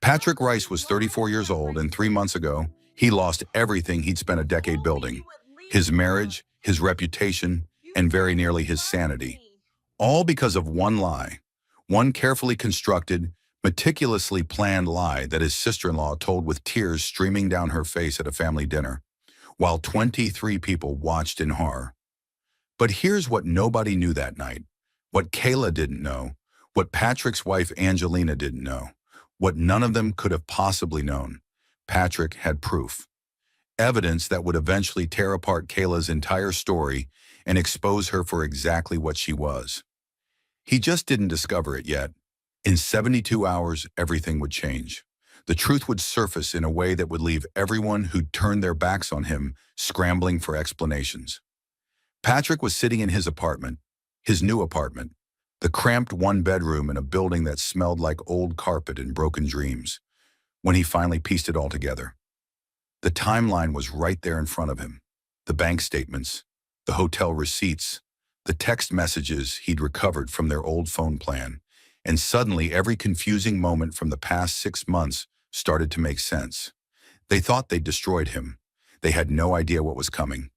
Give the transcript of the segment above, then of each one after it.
Patrick Rice was 34 years old, and 3 months ago, he lost everything he'd spent a decade building: his marriage, his reputation, and very nearly his sanity. All because of one lie, one carefully constructed, meticulously planned lie that his sister-in-law told with tears streaming down her face at a family dinner, while 23 people watched in horror. But here's what nobody knew that night, what Kayla didn't know, what Patrick's wife Angelina didn't know, what none of them could have possibly known. Patrick had proof. Evidence that would eventually tear apart Kayla's entire story and expose her for exactly what she was. He just didn't discover it yet. In 72 hours, everything would change. The truth would surface in a way that would leave everyone who'd turned their backs on him scrambling for explanations. Patrick was sitting in his apartment, his new apartment, the cramped one-bedroom in a building that smelled like old carpet and broken dreams, when he finally pieced it all together. The timeline was right there in front of him. The bank statements, the hotel receipts, the text messages he'd recovered from their old phone plan, and suddenly every confusing moment from the past 6 months started to make sense. They thought they'd destroyed him. They had no idea what was coming.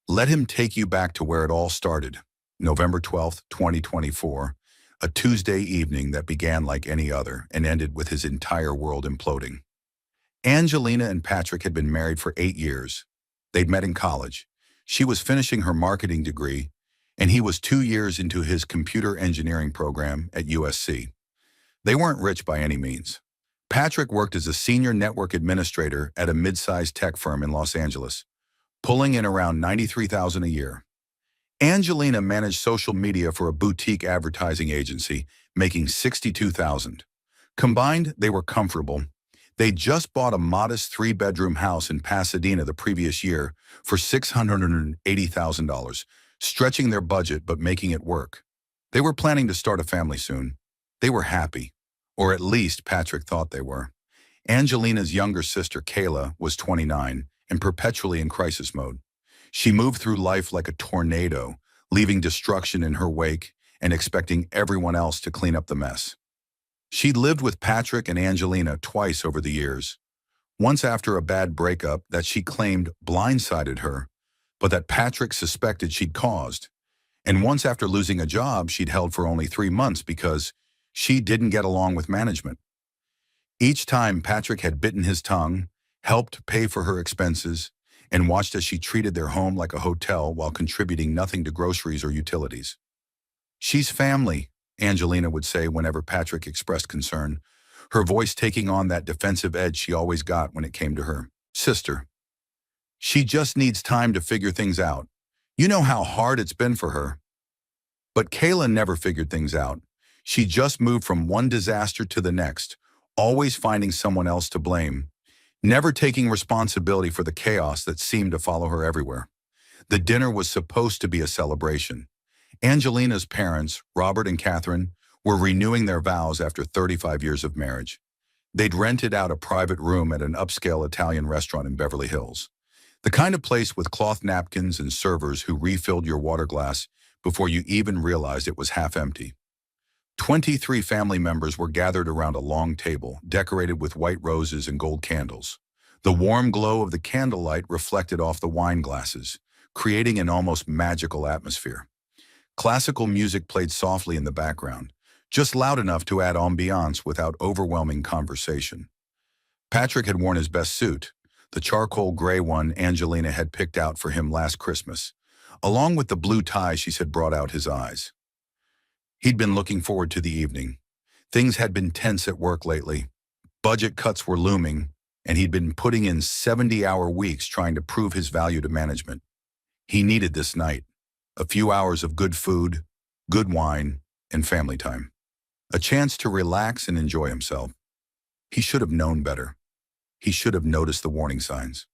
Let him take you back to where it all started. November 12th, 2024, a Tuesday evening that began like any other and ended with his entire world imploding. Angelina and Patrick had been married for 8 years. They'd met in college. She was finishing her marketing degree, and he was 2 years into his computer engineering program at USC. They weren't rich by any means. Patrick worked as a senior network administrator at a mid-sized tech firm in Los Angeles, pulling in around $93,000 a year. Angelina managed social media for a boutique advertising agency, making $62,000. Combined, they were comfortable. They just bought a modest 3-bedroom house in Pasadena the previous year for $680,000, stretching their budget but making it work. They were planning to start a family soon. They were happy, or at least Patrick thought they were. Angelina's younger sister, Kayla, was 29 and perpetually in crisis mode. She moved through life like a tornado, leaving destruction in her wake and expecting everyone else to clean up the mess. She'd lived with Patrick and Angelina twice over the years. Once after a bad breakup that she claimed blindsided her, but that Patrick suspected she'd caused. And once after losing a job she'd held for only 3 months because she didn't get along with management. Each time Patrick had bitten his tongue, helped pay for her expenses, and watched as she treated their home like a hotel while contributing nothing to groceries or utilities. "She's family," Angelina would say whenever Patrick expressed concern, her voice taking on that defensive edge she always got when it came to her sister. "She just needs time to figure things out. You know how hard it's been for her." But Kayla never figured things out. She just moved from one disaster to the next, always finding someone else to blame, never taking responsibility for the chaos that seemed to follow her everywhere. The dinner was supposed to be a celebration. Angelina's parents, Robert and Catherine, were renewing their vows after 35 years of marriage. They'd rented out a private room at an upscale Italian restaurant in Beverly Hills, the kind of place with cloth napkins and servers who refilled your water glass before you even realized it was half empty. 23 family members were gathered around a long table, decorated with white roses and gold candles. The warm glow of the candlelight reflected off the wine glasses, creating an almost magical atmosphere. Classical music played softly in the background, just loud enough to add ambiance without overwhelming conversation. Patrick had worn his best suit, the charcoal gray one Angelina had picked out for him last Christmas. Along with the blue tie she said brought out his eyes. He'd been looking forward to the evening. Things had been tense at work lately. Budget cuts were looming, and he'd been putting in 70-hour weeks trying to prove his value to management. He needed this night, a few hours of good food, good wine, and family time. A chance to relax and enjoy himself. He should have known better. He should have noticed the warning signs.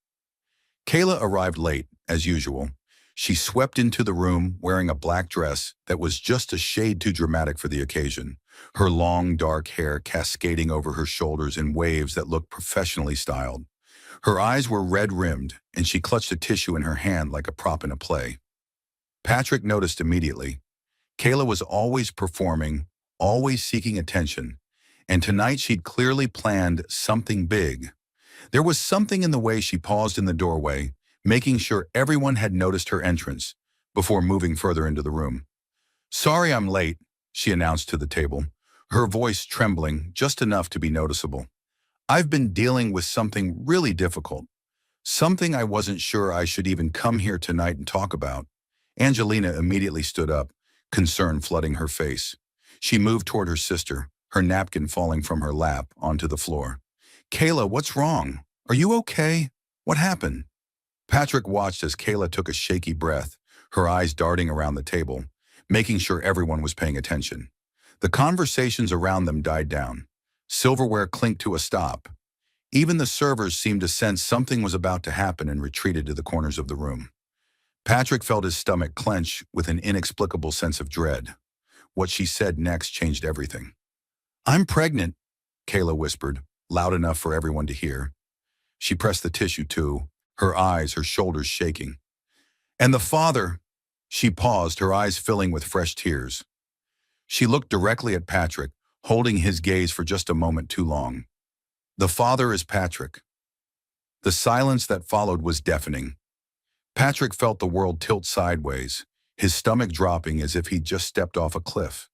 Kayla arrived late, as usual. She swept into the room wearing a black dress that was just a shade too dramatic for the occasion, her long, dark hair cascading over her shoulders in waves that looked professionally styled. Her eyes were red-rimmed, and she clutched a tissue in her hand like a prop in a play. Patrick noticed immediately. Kayla was always performing, always seeking attention, and tonight she'd clearly planned something big. There was something in the way she paused in the doorway, making sure everyone had noticed her entrance before moving further into the room. "Sorry I'm late," she announced to the table, her voice trembling just enough to be noticeable. "I've been dealing with something really difficult, something I wasn't sure I should even come here tonight and talk about." Angelina immediately stood up, concern flooding her face. She moved toward her sister, her napkin falling from her lap onto the floor. "Kayla, what's wrong? Are you okay? What happened?" Patrick watched as Kayla took a shaky breath, her eyes darting around the table, making sure everyone was paying attention. The conversations around them died down. Silverware clinked to a stop. Even the servers seemed to sense something was about to happen and retreated to the corners of the room. Patrick felt his stomach clench with an inexplicable sense of dread. What she said next changed everything. "I'm pregnant," Kayla whispered, loud enough for everyone to hear. She pressed the tissue too, her eyes, her shoulders shaking. "And the father—" She paused, her eyes filling with fresh tears. She looked directly at Patrick, holding his gaze for just a moment too long. "The father is Patrick." The silence that followed was deafening. Patrick felt the world tilt sideways, his stomach dropping as if he'd just stepped off a cliff.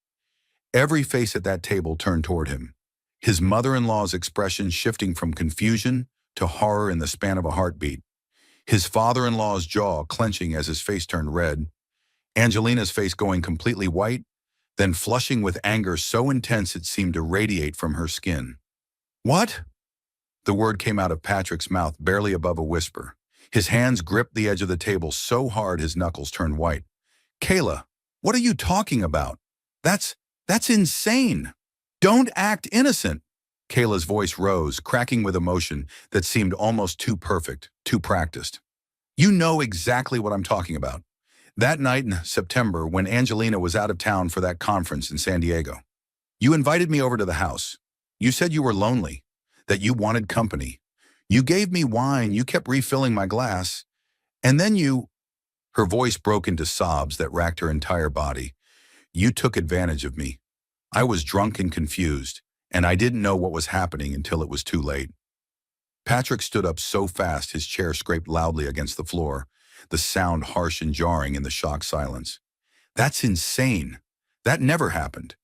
Every face at that table turned toward him, his mother-in-law's expression shifting from confusion to horror in the span of a heartbeat, his father-in-law's jaw clenching as his face turned red, Angelina's face going completely white, then flushing with anger so intense it seemed to radiate from her skin. "What?" The word came out of Patrick's mouth barely above a whisper. His hands gripped the edge of the table so hard his knuckles turned white. "Kayla, what are you talking about? That's insane. Don't act innocent." Kayla's voice rose, cracking with emotion that seemed almost too perfect, too practiced. "You know exactly what I'm talking about. That night in September when Angelina was out of town for that conference in San Diego. You invited me over to the house. You said you were lonely, that you wanted company. You gave me wine, you kept refilling my glass, and then you—" Her voice broke into sobs that racked her entire body. "You took advantage of me. I was drunk and confused, and I didn't know what was happening until it was too late." Patrick stood up so fast his chair scraped loudly against the floor, the sound harsh and jarring in the shocked silence. "That's insane. That never happened.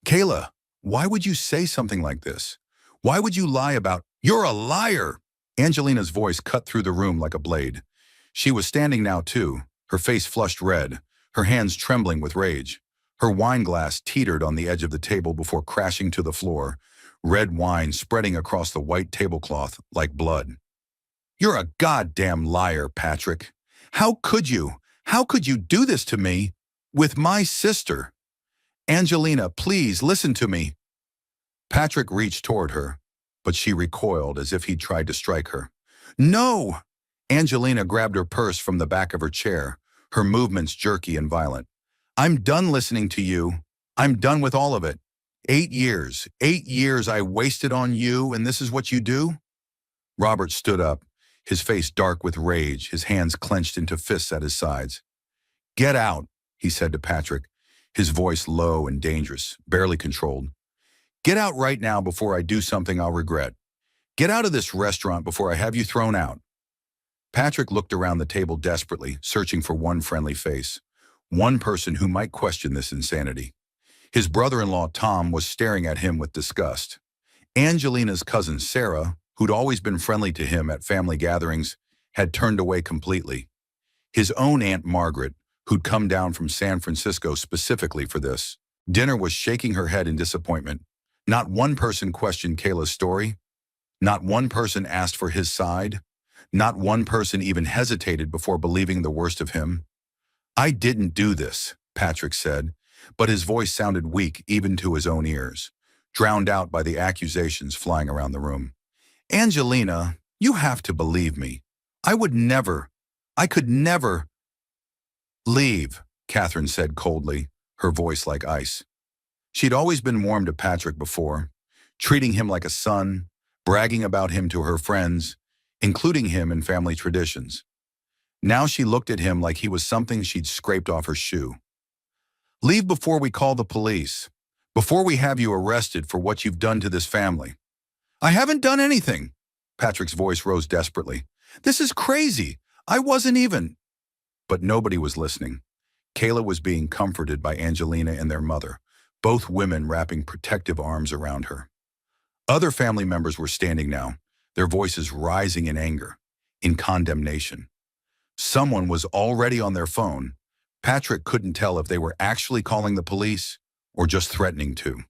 Kayla, why would you say something like this? Why would you lie about—" "You're a liar!" Angelina's voice cut through the room like a blade. She was standing now too, her face flushed red, her hands trembling with rage. Her wine glass teetered on the edge of the table before crashing to the floor, red wine spreading across the white tablecloth like blood. "You're a goddamn liar, Patrick. How could you? How could you do this to me? With my sister? Angelina, please listen to me." Patrick reached toward her, but she recoiled as if he'd tried to strike her. "No!" Angelina grabbed her purse from the back of her chair, her movements jerky and violent. "I'm done listening to you. I'm done with all of it. 8 years I wasted on you, and this is what you do?" Robert stood up, his face dark with rage, his hands clenched into fists at his sides. "Get out," he said to Patrick, his voice low and dangerous, barely controlled. "Get out right now before I do something I'll regret. Get out of this restaurant before I have you thrown out." Patrick looked around the table desperately, searching for one friendly face, one person who might question this insanity. His brother-in-law, Tom, was staring at him with disgust. Angelina's cousin, Sarah, who'd always been friendly to him at family gatherings, had turned away completely. His own Aunt Margaret, who'd come down from San Francisco specifically for this dinner, was shaking her head in disappointment. Not one person questioned Kayla's story. Not one person asked for his side. Not one person even hesitated before believing the worst of him. "I didn't do this," Patrick said, but his voice sounded weak even to his own ears, drowned out by the accusations flying around the room. "Angelina, you have to believe me. I could never—" "Leave," Catherine said coldly, her voice like ice. She'd always been warm to Patrick before, treating him like a son, bragging about him to her friends, including him in family traditions. Now she looked at him like he was something she'd scraped off her shoe. "Leave before we call the police. before we have you arrested for what you've done to this family." "I haven't done anything." Patrick's voice rose desperately. "This is crazy. I wasn't even—" But nobody was listening. Kayla was being comforted by Angelina and their mother, both women wrapping protective arms around her. Other family members were standing now, their voices rising in anger, in condemnation. Someone was already on their phone. Patrick couldn't tell if they were actually calling the police or just threatening to.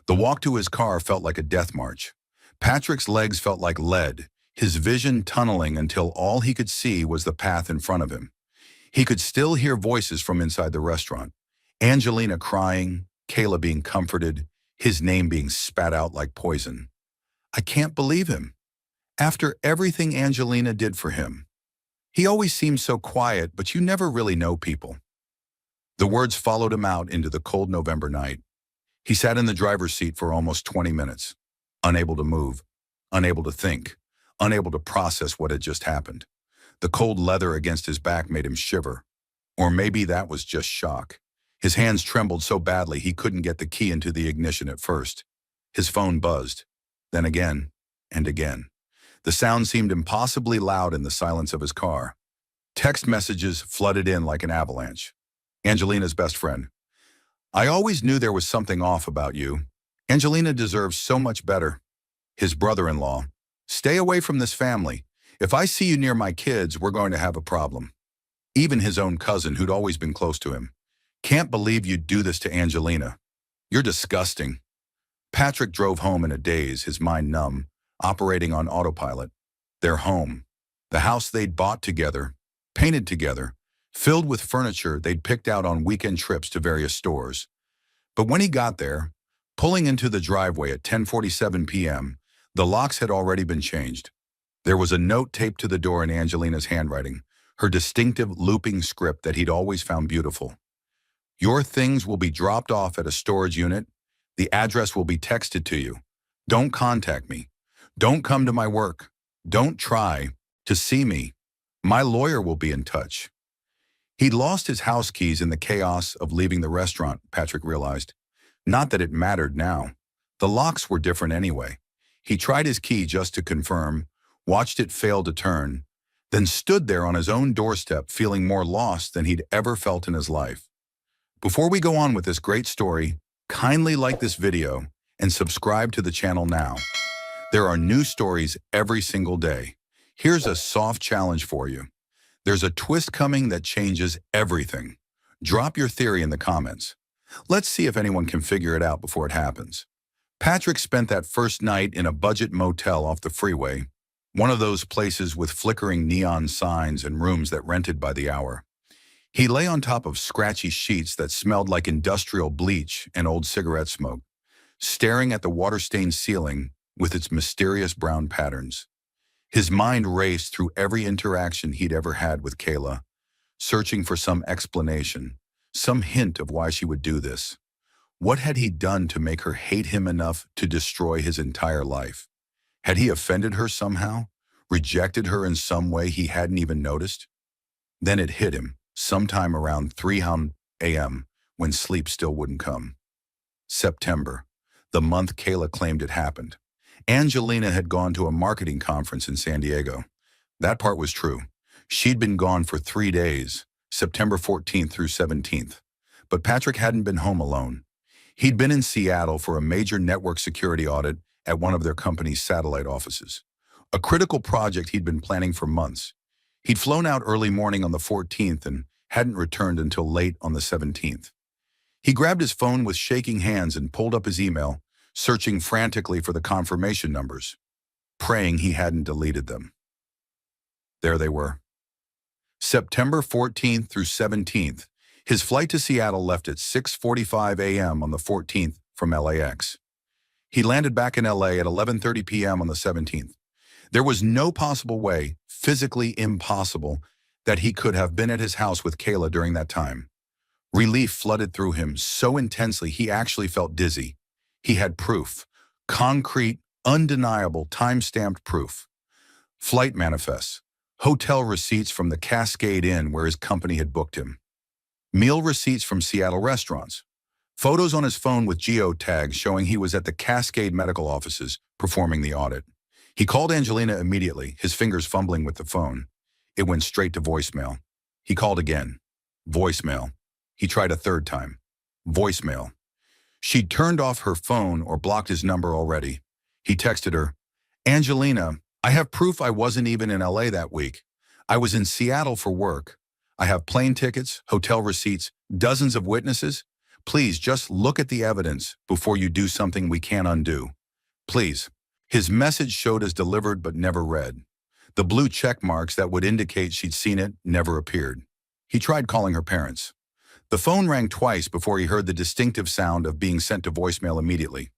The walk to his car felt like a death march. Patrick's legs felt like lead, his vision tunneling until all he could see was the path in front of him. He could still hear voices from inside the restaurant. Angelina crying, Kayla being comforted, his name being spat out like poison. I can't believe him. After everything Angelina did for him. He always seemed so quiet, but you never really know people. The words followed him out into the cold November night. He sat in the driver's seat for almost 20 minutes, unable to move, unable to think, unable to process what had just happened. The cold leather against his back made him shiver. Or maybe that was just shock. His hands trembled so badly he couldn't get the key into the ignition at first. His phone buzzed, then again and again. The sound seemed impossibly loud in the silence of his car. Text messages flooded in like an avalanche. Angelina's best friend. "I always knew there was something off about you. Angelina deserves so much better." His brother-in-law. "Stay away from this family. If I see you near my kids, we're going to have a problem." Even his own cousin, who'd always been close to him. "Can't believe you'd do this to Angelina. You're disgusting." Patrick drove home in a daze, his mind numb, operating on autopilot. Their home. The house they'd bought together, painted together, filled with furniture they'd picked out on weekend trips to various stores. But when he got there, pulling into the driveway at 10:47 p.m., the locks had already been changed. There was a note taped to the door in Angelina's handwriting, her distinctive looping script that he'd always found beautiful. "Your things will be dropped off at a storage unit. The address will be texted to you. Don't contact me. Don't come to my work. Don't try to see me. My lawyer will be in touch." He'd lost his house keys in the chaos of leaving the restaurant, Patrick realized. Not that it mattered now. The locks were different anyway. He tried his key just to confirm, watched it fail to turn, then stood there on his own doorstep feeling more lost than he'd ever felt in his life. Before we go on with this great story, kindly like this video and subscribe to the channel now. There are new stories every single day. Here's a soft challenge for you. There's a twist coming that changes everything. Drop your theory in the comments. Let's see if anyone can figure it out before it happens. Patrick spent that first night in a budget motel off the freeway, one of those places with flickering neon signs and rooms that rented by the hour. He lay on top of scratchy sheets that smelled like industrial bleach and old cigarette smoke, staring at the water-stained ceiling with its mysterious brown patterns. His mind raced through every interaction he'd ever had with Kayla, searching for some explanation, some hint of why she would do this. What had he done to make her hate him enough to destroy his entire life? Had he offended her somehow? Rejected her in some way he hadn't even noticed? Then it hit him, sometime around 3 a.m., when sleep still wouldn't come. September, the month Kayla claimed it happened. Angelina had gone to a marketing conference in San Diego. That part was true. She'd been gone for 3 days, September 14th through 17th. But Patrick hadn't been home alone. He'd been in Seattle for a major network security audit at one of their company's satellite offices. A critical project he'd been planning for months. He'd flown out early morning on the 14th and hadn't returned until late on the 17th. He grabbed his phone with shaking hands and pulled up his email, searching frantically for the confirmation numbers, praying he hadn't deleted them. There they were. September 14th through 17th, his flight to Seattle left at 6:45 a.m. on the 14th from LAX. He landed back in LA at 11:30 p.m. on the 17th. There was no possible way, physically impossible, that he could have been at his house with Kayla during that time. Relief flooded through him so intensely he actually felt dizzy. He had proof, concrete, undeniable, time-stamped proof. Flight manifests, hotel receipts from the Cascade Inn where his company had booked him, meal receipts from Seattle restaurants, Photos on his phone with geotags showing he was at the Cascade medical offices performing the audit. He called Angelina immediately, his fingers fumbling with the phone. It went straight to voicemail. He called again. Voicemail. He tried a third time. Voicemail. She'd turned off her phone or blocked his number already. He texted her, Angelina, I have proof I wasn't even in LA that week. I was in Seattle for work. I have plane tickets, hotel receipts, dozens of witnesses. Please just look at the evidence before you do something we can't undo. Please. His message showed as delivered but never read. The blue check marks that would indicate she'd seen it never appeared. He tried calling her parents. The phone rang twice before he heard the distinctive sound of being sent to voicemail immediately.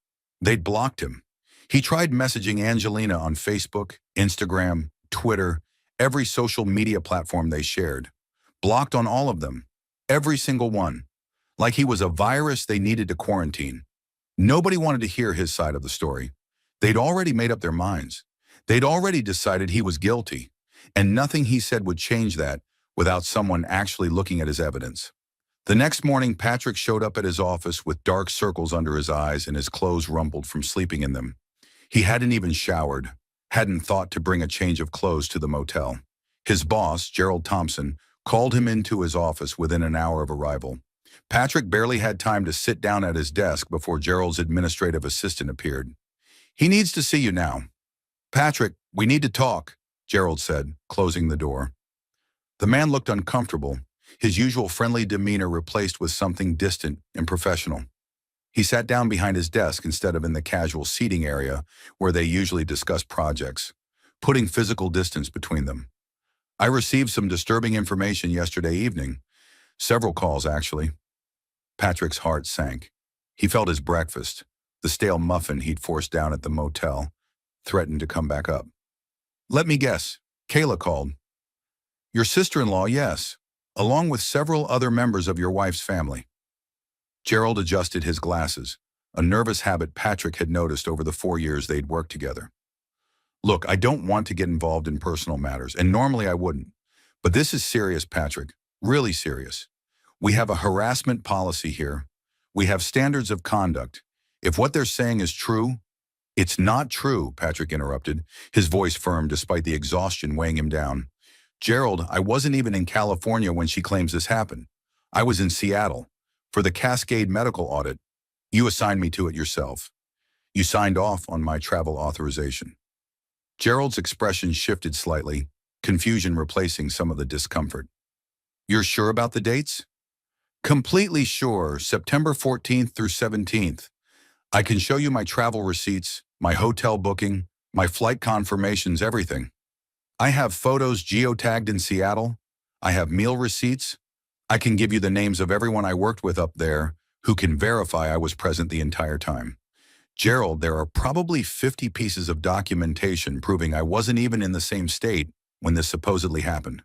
They'd blocked him. He tried messaging Angelina on Facebook, Instagram, Twitter, every social media platform they shared. Blocked on all of them. Every single one. Like he was a virus they needed to quarantine. Nobody wanted to hear his side of the story. They'd already made up their minds. They'd already decided he was guilty, and nothing he said would change that without someone actually looking at his evidence. The next morning, Patrick showed up at his office with dark circles under his eyes and his clothes rumpled from sleeping in them. He hadn't even showered, hadn't thought to bring a change of clothes to the motel. His boss, Gerald Thompson, called him into his office within an hour of arrival. Patrick barely had time to sit down at his desk before Gerald's administrative assistant appeared. He needs to see you now. Patrick, we need to talk, Gerald said, closing the door. The man looked uncomfortable, his usual friendly demeanor replaced with something distant and professional. He sat down behind his desk instead of in the casual seating area where they usually discuss projects, putting physical distance between them. I received some disturbing information yesterday evening. Several calls, actually. Patrick's heart sank. He felt his breakfast, the stale muffin he'd forced down at the motel, threatened to come back up. Let me guess. Kayla called. Your sister-in-law, yes, along with several other members of your wife's family. Gerald adjusted his glasses, a nervous habit Patrick had noticed over the 4 years they'd worked together. Look, I don't want to get involved in personal matters, and normally I wouldn't. But this is serious, Patrick, really serious. We have a harassment policy here. We have standards of conduct. If what they're saying is true, it's not true, Patrick interrupted, his voice firm despite the exhaustion weighing him down. Gerald, I wasn't even in California when she claims this happened. I was in Seattle for the Cascade medical audit. You assigned me to it yourself. You signed off on my travel authorization. Gerald's expression shifted slightly, confusion replacing some of the discomfort. You're sure about the dates? Completely sure, September 14th through 17th. I can show you my travel receipts, my hotel booking, my flight confirmations, everything. I have photos geotagged in Seattle. I have meal receipts. I can give you the names of everyone I worked with up there who can verify I was present the entire time. Gerald, there are probably 50 pieces of documentation proving I wasn't even in the same state when this supposedly happened.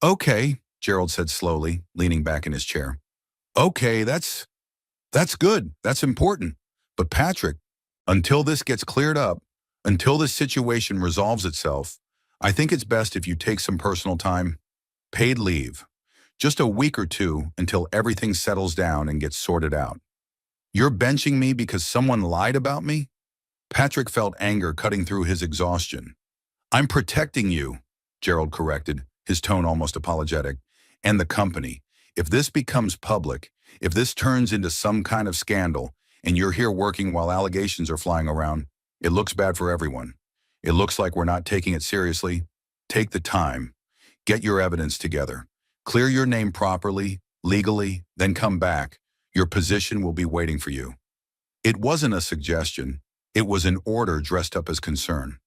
Okay, Gerald said slowly, leaning back in his chair. Okay, that's good. That's important. But Patrick, until this gets cleared up, until this situation resolves itself, I think it's best if you take some personal time, paid leave, just a week or two until everything settles down and gets sorted out. You're benching me because someone lied about me? Patrick felt anger cutting through his exhaustion. I'm protecting you, Gerald corrected, his tone almost apologetic, and the company. If this becomes public, if this turns into some kind of scandal, and you're here working while allegations are flying around, it looks bad for everyone. It looks like we're not taking it seriously. Take the time. Get your evidence together. Clear your name properly, legally, then come back. Your position will be waiting for you. It wasn't a suggestion. It was an order dressed up as concern.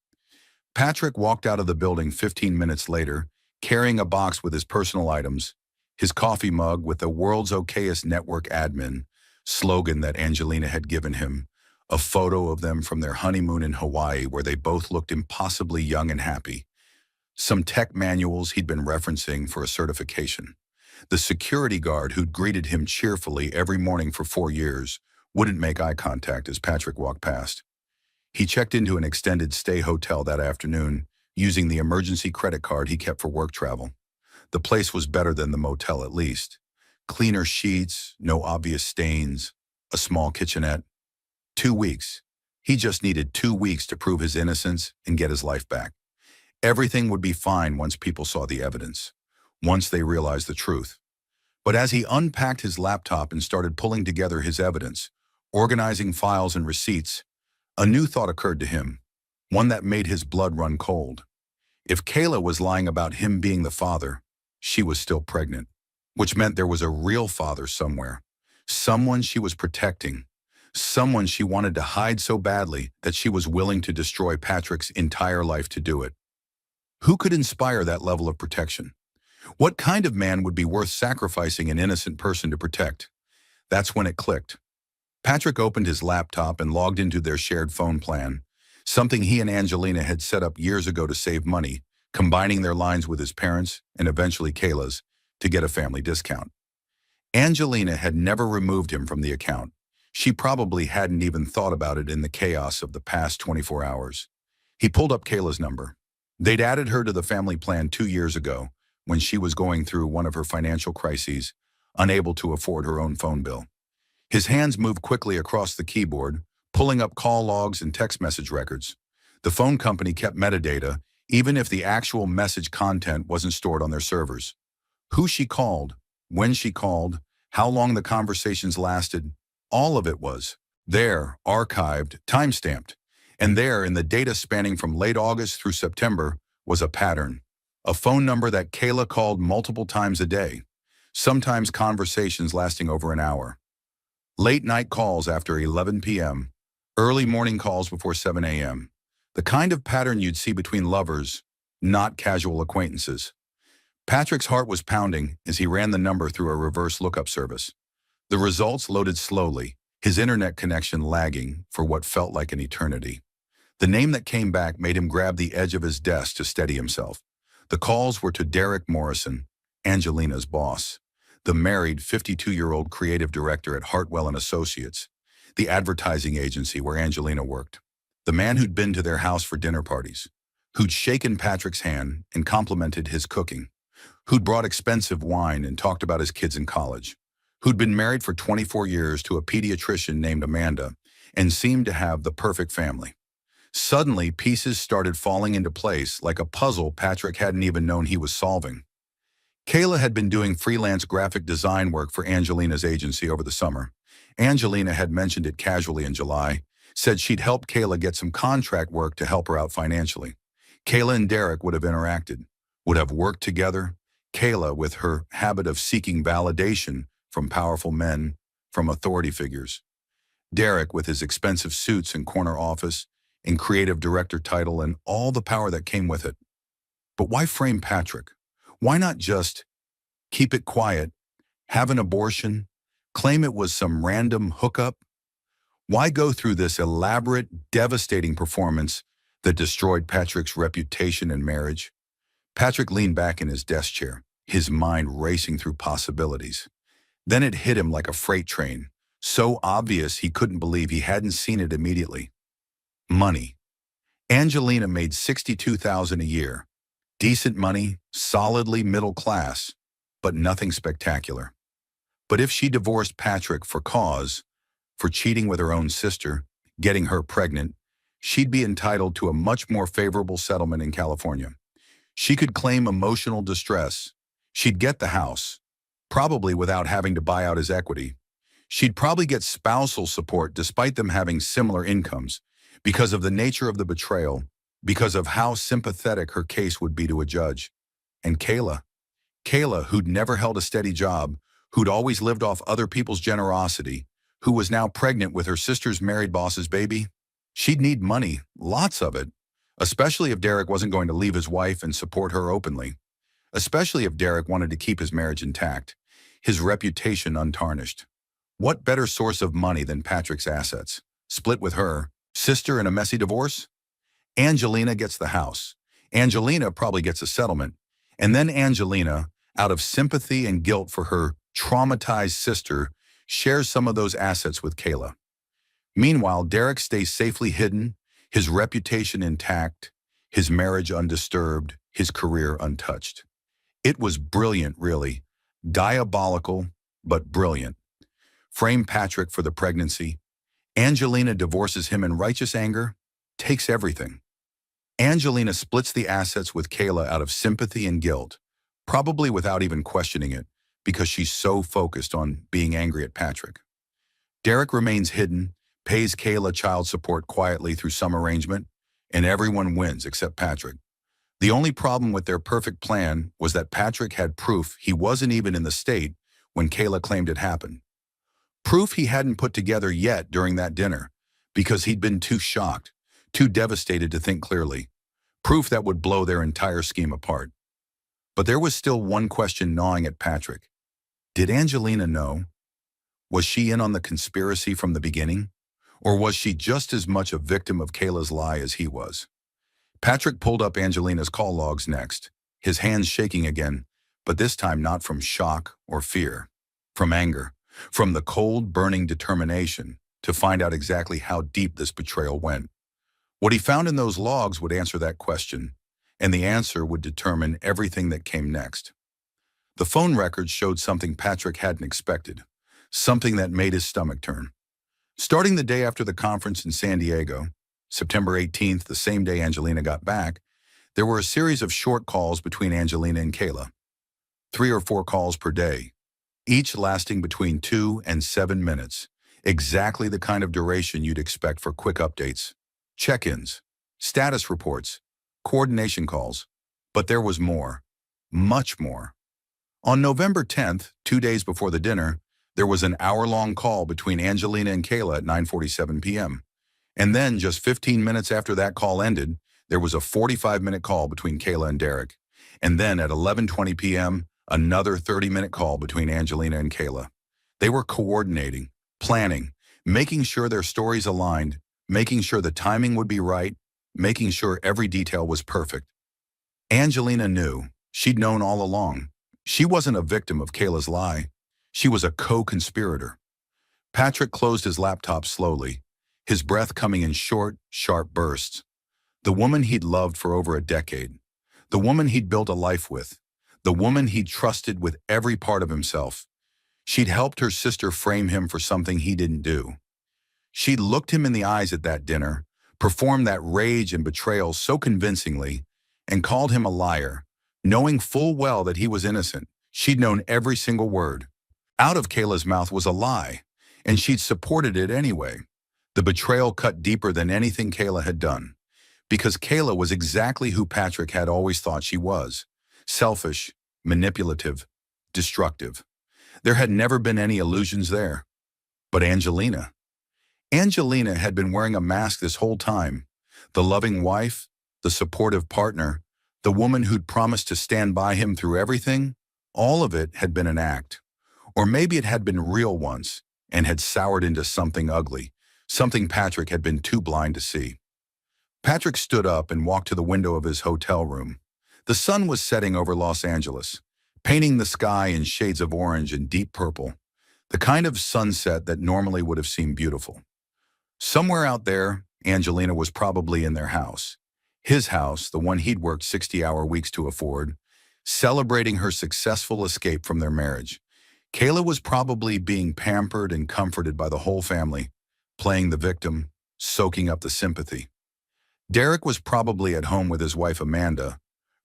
Patrick walked out of the building 15 minutes later, carrying a box with his personal items, his coffee mug with the world's okayest network admin slogan that Angelina had given him, a photo of them from their honeymoon in Hawaii where they both looked impossibly young and happy, some tech manuals he'd been referencing for a certification. The security guard who'd greeted him cheerfully every morning for 4 years wouldn't make eye contact as Patrick walked past. He checked into an extended stay hotel that afternoon, using the emergency credit card he kept for work travel. The place was better than the motel at least. Cleaner sheets, no obvious stains, a small kitchenette. 2 weeks. He just needed 2 weeks to prove his innocence and get his life back. Everything would be fine once people saw the evidence, once they realized the truth. But as he unpacked his laptop and started pulling together his evidence, organizing files and receipts, a new thought occurred to him, one that made his blood run cold. If Kayla was lying about him being the father, she was still pregnant, which meant there was a real father somewhere, someone she was protecting, someone she wanted to hide so badly that she was willing to destroy Patrick's entire life to do it. Who could inspire that level of protection? What kind of man would be worth sacrificing an innocent person to protect? That's when it clicked. Patrick opened his laptop and logged into their shared phone plan, something he and Angelina had set up years ago to save money, combining their lines with his parents and eventually Kayla's to get a family discount. Angelina had never removed him from the account. She probably hadn't even thought about it in the chaos of the past 24 hours. He pulled up Kayla's number. They'd added her to the family plan 2 years ago when she was going through one of her financial crises, unable to afford her own phone bill. His hands moved quickly across the keyboard, pulling up call logs and text message records. The phone company kept metadata, even if the actual message content wasn't stored on their servers. Who she called, when she called, how long the conversations lasted, all of it was there, archived, time-stamped. And there, in the data spanning from late August through September, was a pattern. A phone number that Kayla called multiple times a day, sometimes conversations lasting over an hour. Late night calls after 11 p.m., early morning calls before 7 a.m. The kind of pattern you'd see between lovers, not casual acquaintances. Patrick's heart was pounding as he ran the number through a reverse lookup service. The results loaded slowly, his internet connection lagging for what felt like an eternity. The name that came back made him grab the edge of his desk to steady himself. The calls were to Derek Morrison, Angelina's boss, the married 52-year-old creative director at Hartwell and Associates, the advertising agency where Angelina worked. The man who'd been to their house for dinner parties, who'd shaken Patrick's hand and complimented his cooking, who'd brought expensive wine and talked about his kids in college, who'd been married for 24 years to a pediatrician named Amanda and seemed to have the perfect family. Suddenly, pieces started falling into place like a puzzle Patrick hadn't even known he was solving. Kayla had been doing freelance graphic design work for Angelina's agency over the summer. Angelina had mentioned it casually in July, said she'd help Kayla get some contract work to help her out financially. Kayla and Derek would have interacted, would have worked together. Kayla, with her habit of seeking validation from powerful men, from authority figures. Derek, with his expensive suits and corner office and creative director title and all the power that came with it. But why frame Patrick? Why not just keep it quiet, have an abortion, claim it was some random hookup? Why go through this elaborate, devastating performance that destroyed Patrick's reputation and marriage? Patrick leaned back in his desk chair, his mind racing through possibilities. Then it hit him like a freight train, so obvious he couldn't believe he hadn't seen it immediately. Money. Angelina made $62,000 a year. Decent money, solidly middle class, but nothing spectacular. But if she divorced Patrick for cause, for cheating with her own sister, getting her pregnant, she'd be entitled to a much more favorable settlement in California. She could claim emotional distress. She'd get the house, probably without having to buy out his equity. She'd probably get spousal support despite them having similar incomes, because of the nature of the betrayal, because of how sympathetic her case would be to a judge. And Kayla, who'd never held a steady job, who'd always lived off other people's generosity, who was now pregnant with her sister's married boss's baby, she'd need money, lots of it, especially if Derek wasn't going to leave his wife and support her openly, especially if Derek wanted to keep his marriage intact, his reputation untarnished. What better source of money than Patrick's assets? Split with her, sister in a messy divorce? Angelina gets the house. Angelina probably gets a settlement. And then Angelina, out of sympathy and guilt for her traumatized sister, shares some of those assets with Kayla. Meanwhile, Derek stays safely hidden, his reputation intact, his marriage undisturbed, his career untouched. It was brilliant, really. Diabolical, but brilliant. Frame Patrick for the pregnancy. Angelina divorces him in righteous anger, takes everything. Angelina splits the assets with Kayla out of sympathy and guilt, probably without even questioning it, because she's so focused on being angry at Patrick. Derek remains hidden, pays Kayla child support quietly through some arrangement, and everyone wins except Patrick. The only problem with their perfect plan was that Patrick had proof he wasn't even in the state when Kayla claimed it happened. Proof he hadn't put together yet during that dinner, because he'd been too shocked, too devastated to think clearly. Proof that would blow their entire scheme apart. But there was still one question gnawing at Patrick. Did Angelina know? Was she in on the conspiracy from the beginning? Or was she just as much a victim of Kayla's lie as he was? Patrick pulled up Angelina's call logs next, his hands shaking again, but this time not from shock or fear, from anger, from the cold, burning determination to find out exactly how deep this betrayal went. What he found in those logs would answer that question, and the answer would determine everything that came next. The phone records showed something Patrick hadn't expected, something that made his stomach turn. Starting the day after the conference in San Diego, September 18th, the same day Angelina got back, there were a series of short calls between Angelina and Kayla. 3 or 4 calls per day, each lasting between 2 and 7 minutes, exactly the kind of duration you'd expect for quick updates, check-ins, status reports, coordination calls. But there was more, much more. On November 10th, 2 days before the dinner, there was an hour-long call between Angelina and Kayla at 9:47 p.m. And then, just 15 minutes after that call ended, there was a 45-minute call between Kayla and Derek. And then at 11:20 p.m., another 30-minute call between Angelina and Kayla. They were coordinating, planning, making sure their stories aligned, making sure the timing would be right, making sure every detail was perfect. Angelina knew. She'd known all along. She wasn't a victim of Kayla's lie. She was a co-conspirator. Patrick closed his laptop slowly, his breath coming in short, sharp bursts. The woman he'd loved for over a decade. The woman he'd built a life with. The woman he'd trusted with every part of himself. She'd helped her sister frame him for something he didn't do. She'd looked him in the eyes at that dinner, performed that rage and betrayal so convincingly, and called him a liar, knowing full well that he was innocent. She'd known every single word. Out of Kayla's mouth was a lie, and she'd supported it anyway. The betrayal cut deeper than anything Kayla had done, because Kayla was exactly who Patrick had always thought she was: selfish, manipulative, destructive. There had never been any illusions there. But Angelina had been wearing a mask this whole time. The loving wife, the supportive partner, the woman who'd promised to stand by him through everything, all of it had been an act. Or maybe it had been real once and had soured into something ugly, something Patrick had been too blind to see. Patrick stood up and walked to the window of his hotel room. The sun was setting over Los Angeles, painting the sky in shades of orange and deep purple, the kind of sunset that normally would have seemed beautiful. Somewhere out there, Angelina was probably in their house. His house, the one he'd worked 60-hour weeks to afford, celebrating her successful escape from their marriage. Kayla was probably being pampered and comforted by the whole family, playing the victim, soaking up the sympathy. Derek was probably at home with his wife Amanda,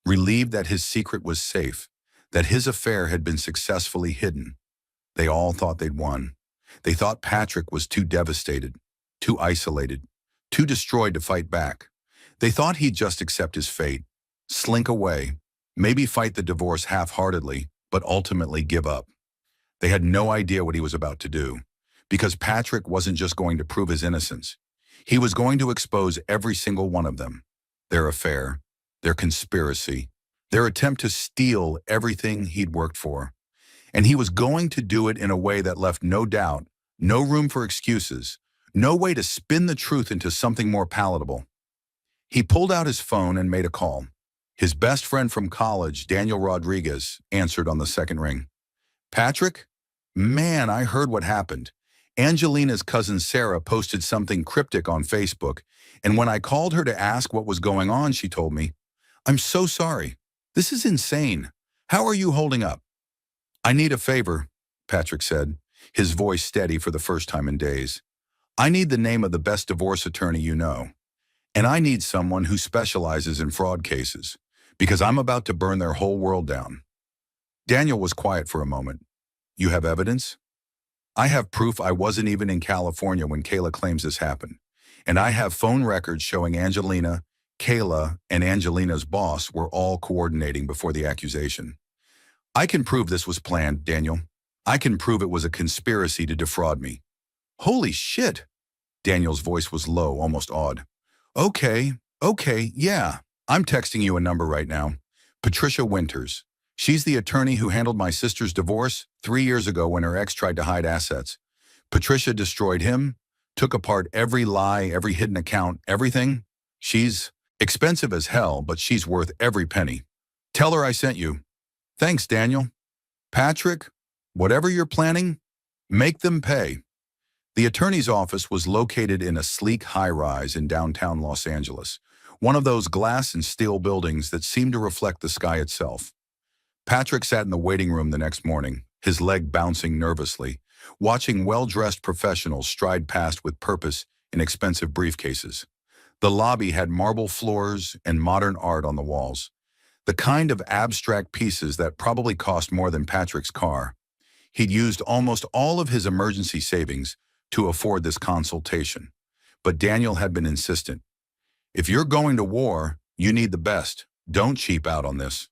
relieved that his secret was safe, that his affair had been successfully hidden. They all thought they'd won. They thought Patrick was too devastated, too isolated, too destroyed to fight back. They thought he'd just accept his fate, slink away, maybe fight the divorce half-heartedly, but ultimately give up. They had no idea what he was about to do, because Patrick wasn't just going to prove his innocence. He was going to expose every single one of them, their affair, their conspiracy, their attempt to steal everything he'd worked for. And he was going to do it in a way that left no doubt, no room for excuses, no way to spin the truth into something more palatable. He pulled out his phone and made a call. His best friend from college, Daniel Rodriguez, answered on the second ring. Patrick? Man, I heard what happened. Angelina's cousin Sarah posted something cryptic on Facebook, and when I called her to ask what was going on, she told me, "I'm so sorry. This is insane. How are you holding up?" "I need a favor," Patrick said, his voice steady for the first time in days. I need the name of the best divorce attorney you know. And I need someone who specializes in fraud cases, because I'm about to burn their whole world down. Daniel was quiet for a moment. You have evidence? I have proof I wasn't even in California when Kayla claims this happened. And I have phone records showing Angelina, Kayla, and Angelina's boss were all coordinating before the accusation. I can prove this was planned, Daniel. I can prove it was a conspiracy to defraud me. Holy shit! Daniel's voice was low, almost awed. Okay, yeah. I'm texting you a number right now. Patricia Winters. She's the attorney who handled my sister's divorce 3 years ago when her ex tried to hide assets. Patricia destroyed him, took apart every lie, every hidden account, everything. She's expensive as hell, but she's worth every penny. Tell her I sent you. Thanks, Daniel. Patrick, whatever you're planning, make them pay. The attorney's office was located in a sleek high-rise in downtown Los Angeles, one of those glass and steel buildings that seemed to reflect the sky itself. Patrick sat in the waiting room the next morning, his leg bouncing nervously, watching well-dressed professionals stride past with purpose in expensive briefcases. The lobby had marble floors and modern art on the walls, the kind of abstract pieces that probably cost more than Patrick's car. He'd used almost all of his emergency savings to afford this consultation, but Daniel had been insistent. If you're going to war, you need the best. Don't cheap out on this.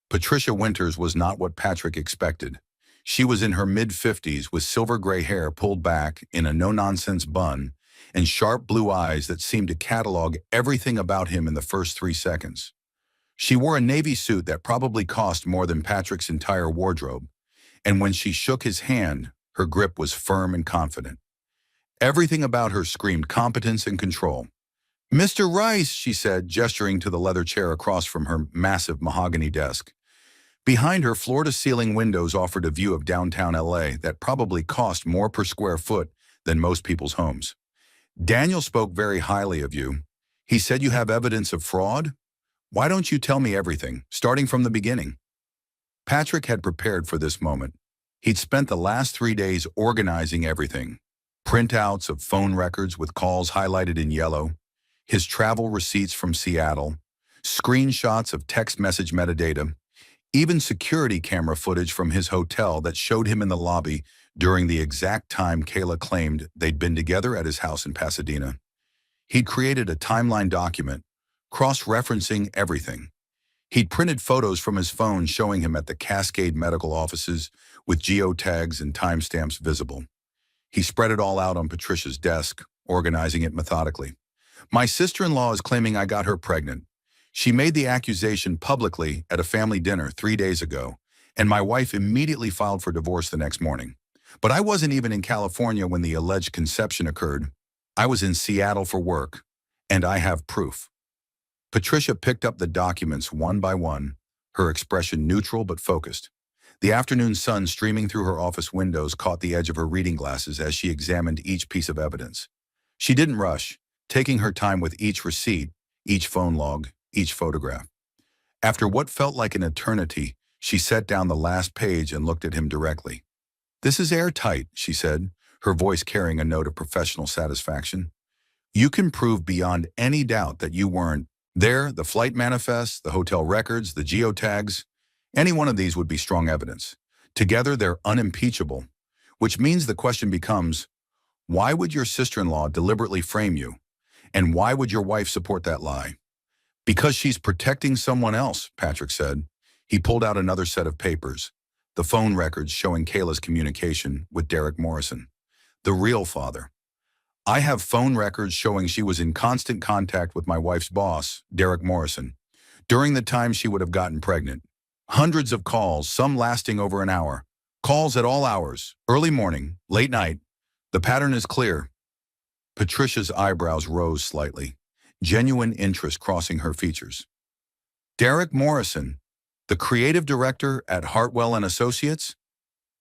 Patricia Winters was not what Patrick expected. She was in her mid-50s with silver gray hair pulled back in a no-nonsense bun and sharp blue eyes that seemed to catalog everything about him in the first 3 seconds. She wore a navy suit that probably cost more than Patrick's entire wardrobe, and when she shook his hand, her grip was firm and confident. Everything about her screamed competence and control. Mr. Rice, she said, gesturing to the leather chair across from her massive mahogany desk. Behind her, floor-to-ceiling windows offered a view of downtown LA that probably cost more per square foot than most people's homes. Daniel spoke very highly of you. He said you have evidence of fraud? Why don't you tell me everything, starting from the beginning? Patrick had prepared for this moment. He'd spent the last 3 days organizing everything. Printouts of phone records with calls highlighted in yellow, his travel receipts from Seattle, screenshots of text message metadata, even security camera footage from his hotel that showed him in the lobby during the exact time Kayla claimed they'd been together at his house in Pasadena. He'd created a timeline document, cross-referencing everything. He'd printed photos from his phone showing him at the Cascade medical offices with geotags and timestamps visible. He spread it all out on Patricia's desk, organizing it methodically. My sister-in-law is claiming I got her pregnant. She made the accusation publicly at a family dinner 3 days ago, and my wife immediately filed for divorce the next morning. But I wasn't even in California when the alleged conception occurred. I was in Seattle for work, and I have proof. Patricia picked up the documents one by one, her expression neutral but focused. The afternoon sun streaming through her office windows caught the edge of her reading glasses as she examined each piece of evidence. She didn't rush, taking her time with each receipt, each phone log, each photograph. After what felt like an eternity, she set down the last page and looked at him directly. This is airtight, she said, her voice carrying a note of professional satisfaction. You can prove beyond any doubt that you weren't there. The flight manifests, the hotel records, the geotags. Any one of these would be strong evidence. Together, they're unimpeachable, which means the question becomes, why would your sister-in-law deliberately frame you? And why would your wife support that lie? Because she's protecting someone else, Patrick said. He pulled out another set of papers, the phone records showing Kayla's communication with Derek Morrison, the real father. I have phone records showing she was in constant contact with my wife's boss, Derek Morrison, during the time she would have gotten pregnant. Hundreds of calls, some lasting over an hour. Calls at all hours, early morning, late night. The pattern is clear. Patricia's eyebrows rose slightly, genuine interest crossing her features. Derek Morrison, the creative director at Hartwell and Associates?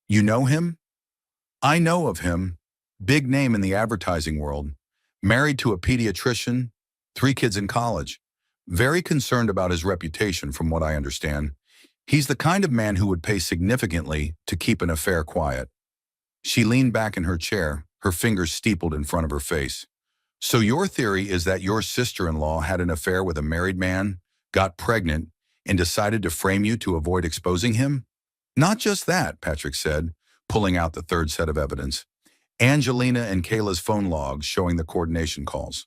You know him? I know of him. Big name in the advertising world. Married to a pediatrician, 3 kids in college. Very concerned about his reputation from what I understand. He's the kind of man who would pay significantly to keep an affair quiet. She leaned back in her chair, her fingers steepled in front of her face. So your theory is that your sister-in-law had an affair with a married man, got pregnant, and decided to frame you to avoid exposing him? Not just that, Patrick said, pulling out the third set of evidence. Angelina and Kayla's phone logs showing the coordination calls.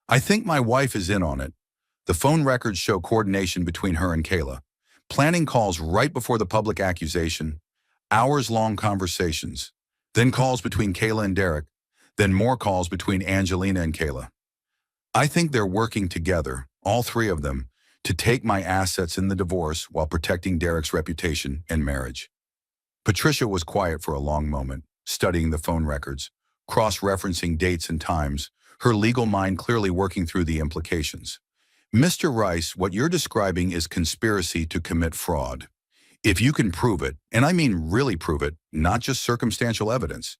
I think my wife is in on it. The phone records show coordination between her and Kayla. Planning calls right before the public accusation, hours-long conversations, then calls between Kayla and Derek, then more calls between Angelina and Kayla. I think they're working together, all three of them, to take my assets in the divorce while protecting Derek's reputation and marriage. Patricia was quiet for a long moment, studying the phone records, cross-referencing dates and times, her legal mind clearly working through the implications. Mr. Rice, what you're describing is conspiracy to commit fraud. If you can prove it, and I mean really prove it, not just circumstantial evidence,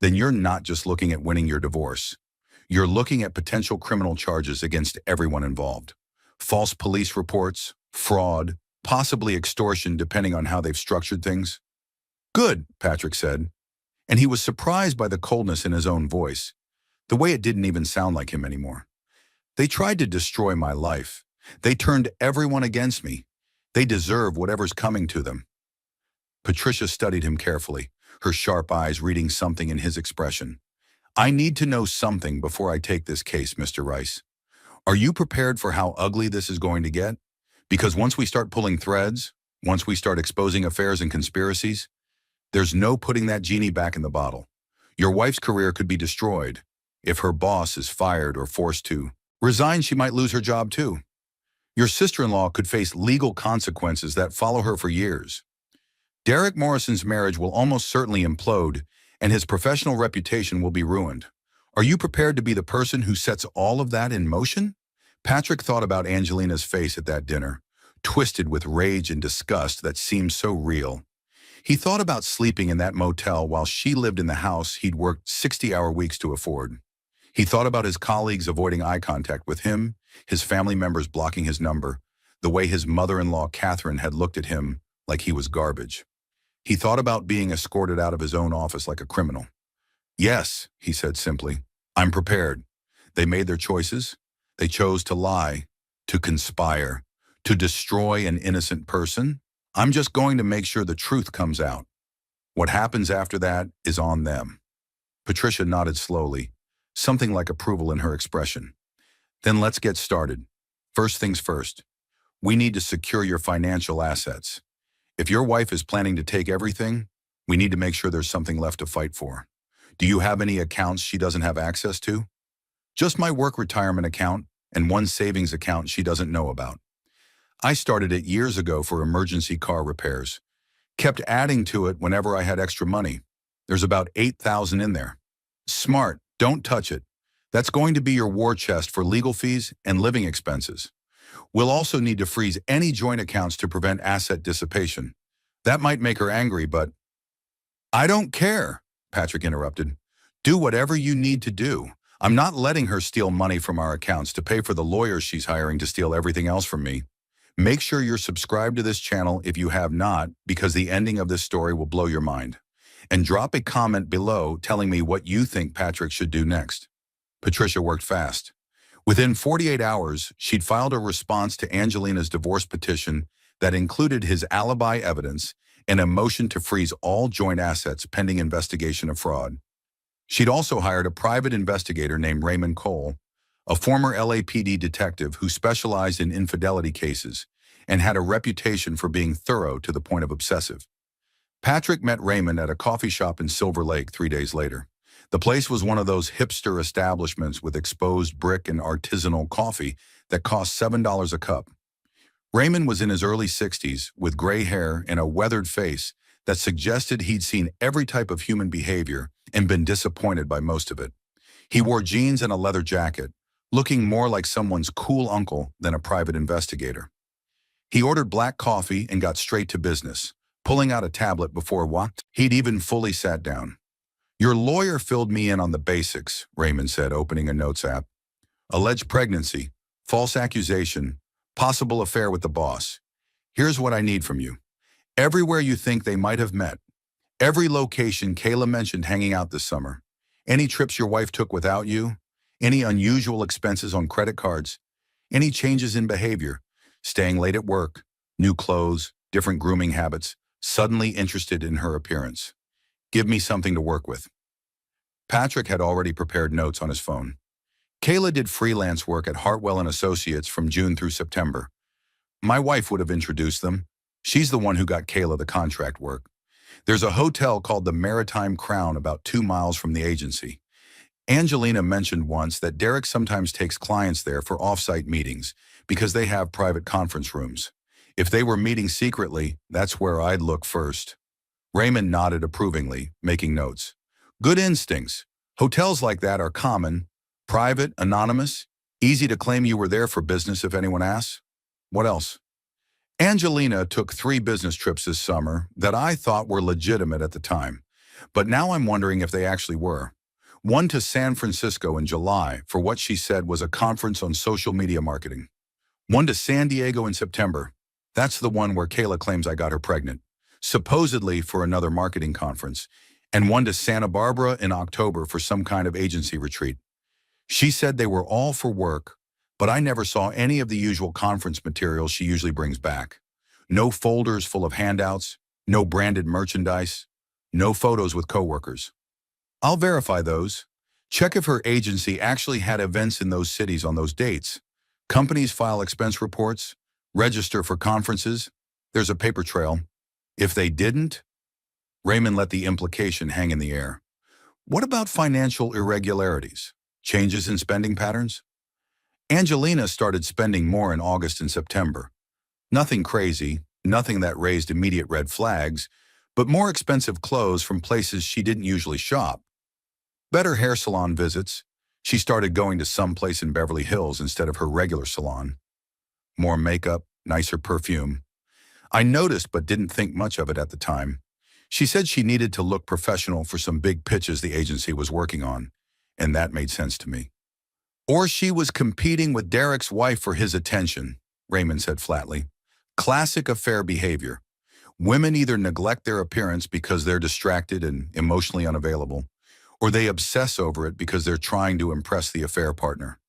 then you're not just looking at winning your divorce. You're looking at potential criminal charges against everyone involved. False police reports, fraud, possibly extortion depending on how they've structured things. Good, Patrick said, and he was surprised by the coldness in his own voice, the way it didn't even sound like him anymore. They tried to destroy my life. They turned everyone against me. They deserve whatever's coming to them. Patricia studied him carefully, her sharp eyes reading something in his expression. I need to know something before I take this case, Mr. Rice. Are you prepared for how ugly this is going to get? Because once we start pulling threads, once we start exposing affairs and conspiracies, there's no putting that genie back in the bottle. Your wife's career could be destroyed. If her boss is fired or forced to resign, she might lose her job too. Your sister-in-law could face legal consequences that follow her for years. Derek Morrison's marriage will almost certainly implode, and his professional reputation will be ruined. Are you prepared to be the person who sets all of that in motion? Patrick thought about Angelina's face at that dinner, twisted with rage and disgust that seemed so real. He thought about sleeping in that motel while she lived in the house he'd worked 60-hour weeks to afford. He thought about his colleagues avoiding eye contact with him, his family members blocking his number, the way his mother-in-law Catherine had looked at him like he was garbage. He thought about being escorted out of his own office like a criminal. Yes, he said simply, I'm prepared. They made their choices. They chose to lie, to conspire, to destroy an innocent person. I'm just going to make sure the truth comes out. What happens after that is on them. Patricia nodded slowly, something like approval in her expression. Then let's get started. First things first. We need to secure your financial assets. If your wife is planning to take everything, we need to make sure there's something left to fight for. Do you have any accounts she doesn't have access to? Just my work retirement account and one savings account she doesn't know about. I started it years ago for emergency car repairs. Kept adding to it whenever I had extra money. There's about $8,000 in there. Smart, don't touch it. That's going to be your war chest for legal fees and living expenses. We'll also need to freeze any joint accounts to prevent asset dissipation. That might make her angry, but I don't care, Patrick interrupted. Do whatever you need to do. I'm not letting her steal money from our accounts to pay for the lawyers she's hiring to steal everything else from me. Make sure you're subscribed to this channel if you have not, because the ending of this story will blow your mind. And drop a comment below telling me what you think Patrick should do next. Patricia worked fast. Within 48 hours, she'd filed a response to Angelina's divorce petition that included his alibi evidence and a motion to freeze all joint assets pending investigation of fraud. She'd also hired a private investigator named Raymond Cole, a former LAPD detective who specialized in infidelity cases and had a reputation for being thorough to the point of obsessive. Patrick met Raymond at a coffee shop in Silver Lake 3 days later. The place was one of those hipster establishments with exposed brick and artisanal coffee that cost $7 a cup. Raymond was in his early 60s with gray hair and a weathered face that suggested he'd seen every type of human behavior and been disappointed by most of it. He wore jeans and a leather jacket, looking more like someone's cool uncle than a private investigator. He ordered black coffee and got straight to business, pulling out a tablet before he'd even fully sat down. Your lawyer filled me in on the basics, Raymond said, opening a notes app. Alleged pregnancy, false accusation, possible affair with the boss. Here's what I need from you. Everywhere you think they might have met. Every location Kayla mentioned hanging out this summer. Any trips your wife took without you? Any unusual expenses on credit cards? Any changes in behavior? Staying late at work, new clothes, different grooming habits, suddenly interested in her appearance. Give me something to work with. Patrick had already prepared notes on his phone. Kayla did freelance work at Hartwell and Associates from June through September. My wife would have introduced them. She's the one who got Kayla the contract work. There's a hotel called the Maritime Crown about 2 miles from the agency. Angelina mentioned once that Derek sometimes takes clients there for off-site meetings because they have private conference rooms. If they were meeting secretly, that's where I'd look first. Raymond nodded approvingly, making notes. Good instincts. Hotels like that are common, private, anonymous, easy to claim you were there for business if anyone asks. What else? Angelina took 3 business trips this summer that I thought were legitimate at the time, but now I'm wondering if they actually were. One to San Francisco in July for what she said was a conference on social media marketing. One to San Diego in September. That's the one where Kayla claims I got her pregnant, supposedly for another marketing conference, and one to Santa Barbara in October for some kind of agency retreat. She said they were all for work, but I never saw any of the usual conference materials she usually brings back. No folders full of handouts, no branded merchandise, no photos with coworkers. I'll verify those. Check if her agency actually had events in those cities on those dates. Companies file expense reports, register for conferences. There's a paper trail. If they didn't, Raymond let the implication hang in the air. What about financial irregularities? Changes in spending patterns? Angelina started spending more in August and September. Nothing crazy, nothing that raised immediate red flags, but more expensive clothes from places she didn't usually shop. Better hair salon visits. She started going to some place in Beverly Hills instead of her regular salon. More makeup, nicer perfume. I noticed but didn't think much of it at the time. She said she needed to look professional for some big pitches the agency was working on, and that made sense to me. Or she was competing with Derek's wife for his attention, Raymond said flatly. Classic affair behavior. Women either neglect their appearance because they're distracted and emotionally unavailable, or they obsess over it because they're trying to impress the affair partner.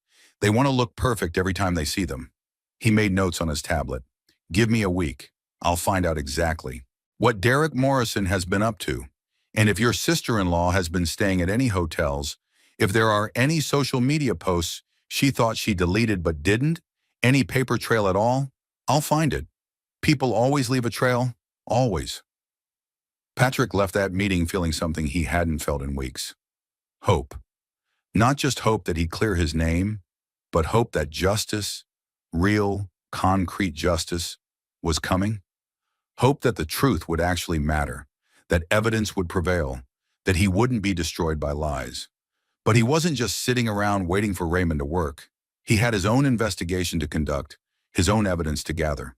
They want to look perfect every time they see them. He made notes on his tablet. Give me a week. I'll find out exactly what Derek Morrison has been up to. And if your sister-in-law has been staying at any hotels, if there are any social media posts she thought she deleted but didn't, any paper trail at all, I'll find it. People always leave a trail, always. Patrick left that meeting feeling something he hadn't felt in weeks. Hope. Not just hope that he'd clear his name, but hope that justice, real, concrete justice, was coming. Hope that the truth would actually matter, that evidence would prevail, that he wouldn't be destroyed by lies. But he wasn't just sitting around waiting for Raymond to work. He had his own investigation to conduct, his own evidence to gather.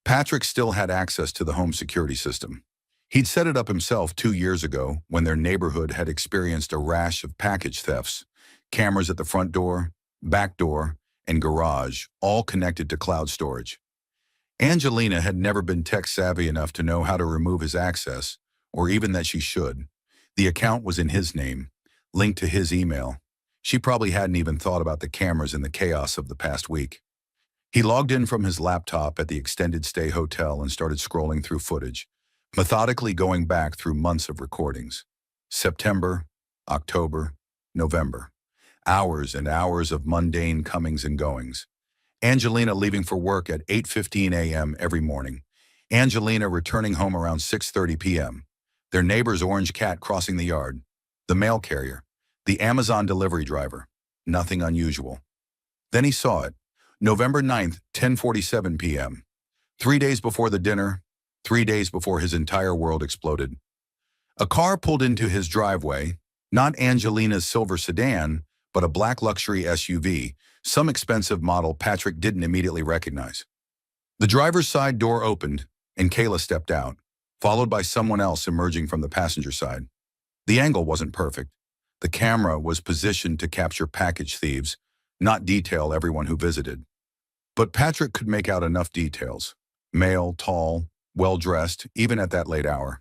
Patrick still had access to the home security system. He'd set it up himself 2 years ago when their neighborhood had experienced a rash of package thefts. Cameras at the front door, back door, and garage, all connected to cloud storage. Angelina had never been tech-savvy enough to know how to remove his access, or even that she should. The account was in his name, linked to his email. She probably hadn't even thought about the cameras in the chaos of the past week. He logged in from his laptop at the extended stay hotel and started scrolling through footage, methodically going back through months of recordings. September, October, November. Hours and hours of mundane comings and goings. Angelina leaving for work at 8:15 a.m. every morning. Angelina returning home around 6:30 p.m. Their neighbor's orange cat crossing the yard. The mail carrier. The Amazon delivery driver. Nothing unusual. Then he saw it. November 9th, 10:47 p.m. 3 days before the dinner, 3 days before his entire world exploded. A car pulled into his driveway, not Angelina's silver sedan, but a black luxury SUV, some expensive model Patrick didn't immediately recognize. The driver's side door opened, and Kayla stepped out, followed by someone else emerging from the passenger side. The angle wasn't perfect. The camera was positioned to capture package thieves, not detail everyone who visited. But Patrick could make out enough details. Male, tall, well-dressed, even at that late hour.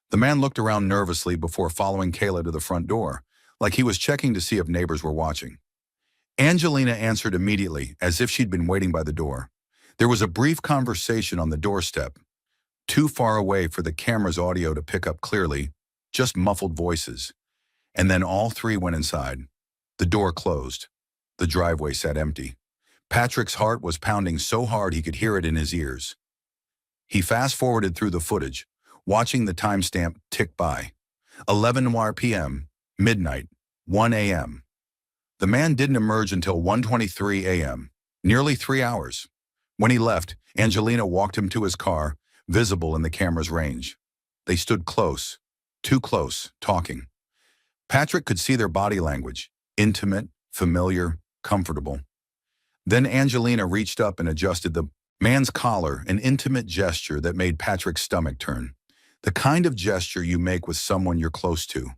The man looked around nervously before following Kayla to the front door, like he was checking to see if neighbors were watching. Angelina answered immediately, as if she'd been waiting by the door. There was a brief conversation on the doorstep, too far away for the camera's audio to pick up clearly, just muffled voices. And then all three went inside. The door closed. The driveway sat empty. Patrick's heart was pounding so hard he could hear it in his ears. He fast-forwarded through the footage, watching the timestamp tick by. 11 p.m., midnight, 1 a.m. The man didn't emerge until 1:23 a.m., nearly 3 hours. When he left, Angelina walked him to his car, visible in the camera's range. They stood close, too close, talking. Patrick could see their body language, intimate, familiar, comfortable. Then Angelina reached up and adjusted the man's collar, an intimate gesture that made Patrick's stomach turn. The kind of gesture you make with someone you're close to,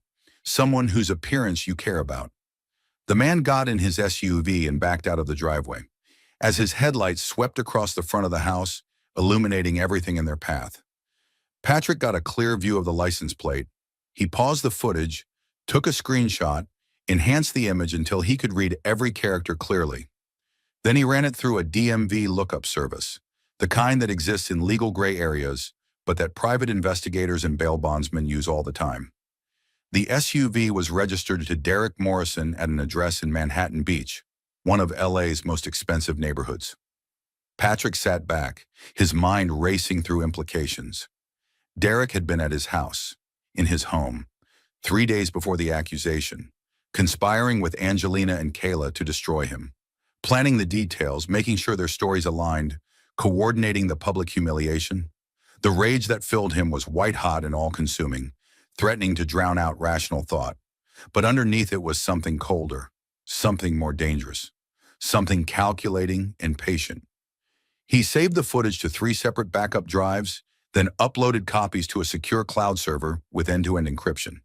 someone whose appearance you care about. The man got in his SUV and backed out of the driveway, as his headlights swept across the front of the house, illuminating everything in their path. Patrick got a clear view of the license plate. He paused the footage, took a screenshot, enhanced the image until he could read every character clearly. Then he ran it through a DMV lookup service, the kind that exists in legal gray areas, but that private investigators and bail bondsmen use all the time. The SUV was registered to Derek Morrison at an address in Manhattan Beach, one of LA's most expensive neighborhoods. Patrick sat back, his mind racing through implications. Derek had been at his house, in his home, 3 days before the accusation, conspiring with Angelina and Kayla to destroy him, planning the details, making sure their stories aligned, coordinating the public humiliation. The rage that filled him was white-hot and all-consuming, threatening to drown out rational thought. But underneath it was something colder, something more dangerous, something calculating and patient. He saved the footage to 3 separate backup drives, then uploaded copies to a secure cloud server with end-to-end encryption.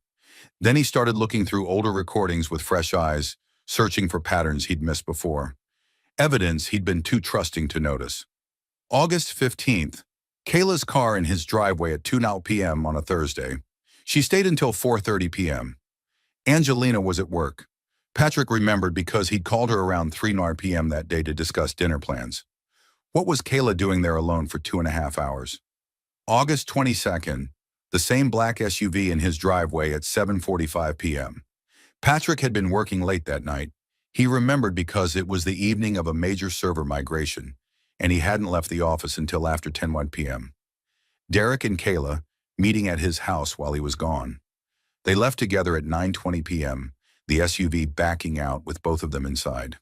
Then he started looking through older recordings with fresh eyes, searching for patterns he'd missed before. Evidence he'd been too trusting to notice. August 15th, Kayla's car in his driveway at 2 p.m. on a Thursday. She stayed until 4:30 p.m. Angelina was at work. Patrick remembered because he'd called her around 3 p.m. that day to discuss dinner plans. What was Kayla doing there alone for 2.5 hours? August 22nd, the same black SUV in his driveway at 7:45 p.m. Patrick had been working late that night. He remembered because it was the evening of a major server migration, and he hadn't left the office until after 10 p.m. Derek and Kayla, meeting at his house while he was gone. They left together at 9:20 p.m., the SUV backing out with both of them inside.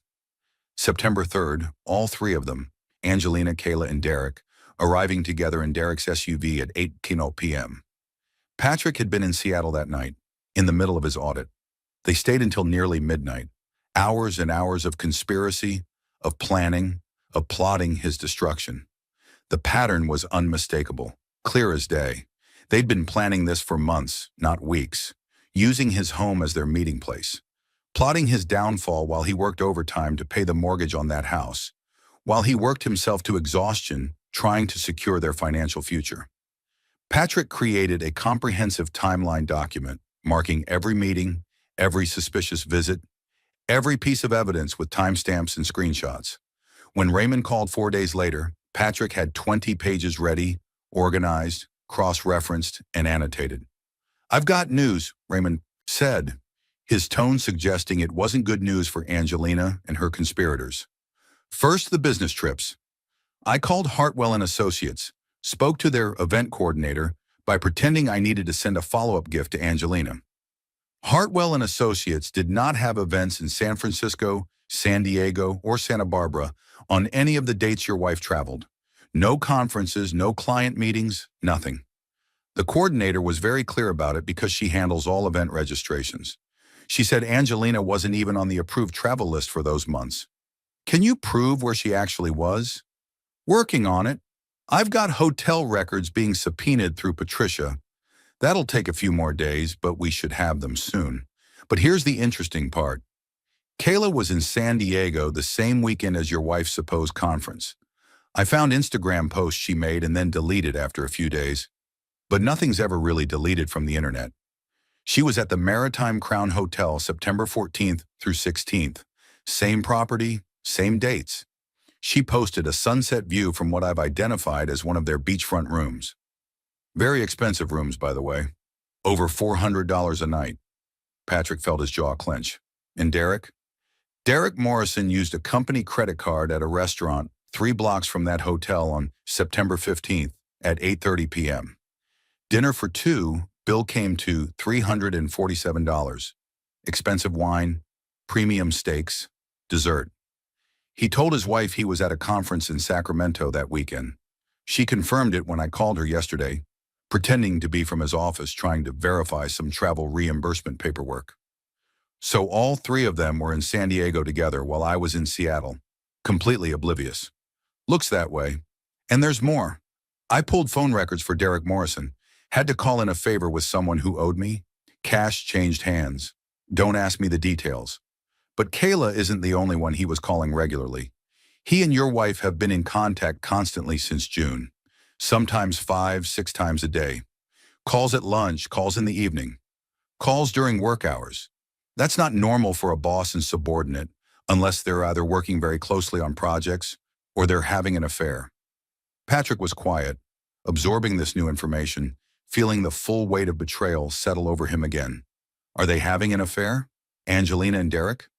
September 3rd, all 3 of them, Angelina, Kayla, and Derek, arriving together in Derek's SUV at 8 p.m. Patrick had been in Seattle that night, in the middle of his audit. They stayed until nearly midnight, hours and hours of conspiracy, of planning, of plotting his destruction. The pattern was unmistakable, clear as day. They'd been planning this for months, not weeks, using his home as their meeting place, plotting his downfall while he worked overtime to pay the mortgage on that house, while he worked himself to exhaustion trying to secure their financial future. Patrick created a comprehensive timeline document marking every meeting, every suspicious visit, every piece of evidence with timestamps and screenshots. When Raymond called 4 days later, Patrick had 20 pages ready, organized, cross-referenced, and annotated. "I've got news," Raymond said, his tone suggesting it wasn't good news for Angelina and her conspirators. "First, the business trips. I called Hartwell and Associates, spoke to their event coordinator by pretending I needed to send a follow-up gift to Angelina. Hartwell and Associates did not have events in San Francisco, San Diego, or Santa Barbara on any of the dates your wife traveled. No conferences, no client meetings, nothing. The coordinator was very clear about it because she handles all event registrations. She said Angelina wasn't even on the approved travel list for those months. Can you prove where she actually was? Working on it. I've got hotel records being subpoenaed through Patricia. That'll take a few more days, but we should have them soon. But here's the interesting part. Kayla was in San Diego the same weekend as your wife's supposed conference. I found Instagram posts she made and then deleted after a few days. But nothing's ever really deleted from the internet. She was at the Maritime Crown Hotel September 14th through 16th. Same property, same dates. She posted a sunset view from what I've identified as one of their beachfront rooms. Very expensive rooms, by the way. Over $400 a night. Patrick felt his jaw clench. And Derek? Derek Morrison used a company credit card at a restaurant 3 blocks from that hotel on September 15th at 8:30 p.m. Dinner for 2, bill came to $347. Expensive wine, premium steaks, dessert. He told his wife he was at a conference in Sacramento that weekend. She confirmed it when I called her yesterday, pretending to be from his office trying to verify some travel reimbursement paperwork. So all 3 of them were in San Diego together while I was in Seattle, completely oblivious. Looks that way. And there's more. I pulled phone records for Derek Morrison, had to call in a favor with someone who owed me. Cash changed hands. Don't ask me the details. But Kayla isn't the only one he was calling regularly. He and your wife have been in contact constantly since June, sometimes 5, 6 times a day. Calls at lunch, calls in the evening, calls during work hours. That's not normal for a boss and subordinate, unless they're either working very closely on projects or they're having an affair. Patrick was quiet, absorbing this new information, feeling the full weight of betrayal settle over him again. Are they having an affair? Angelina and Derek?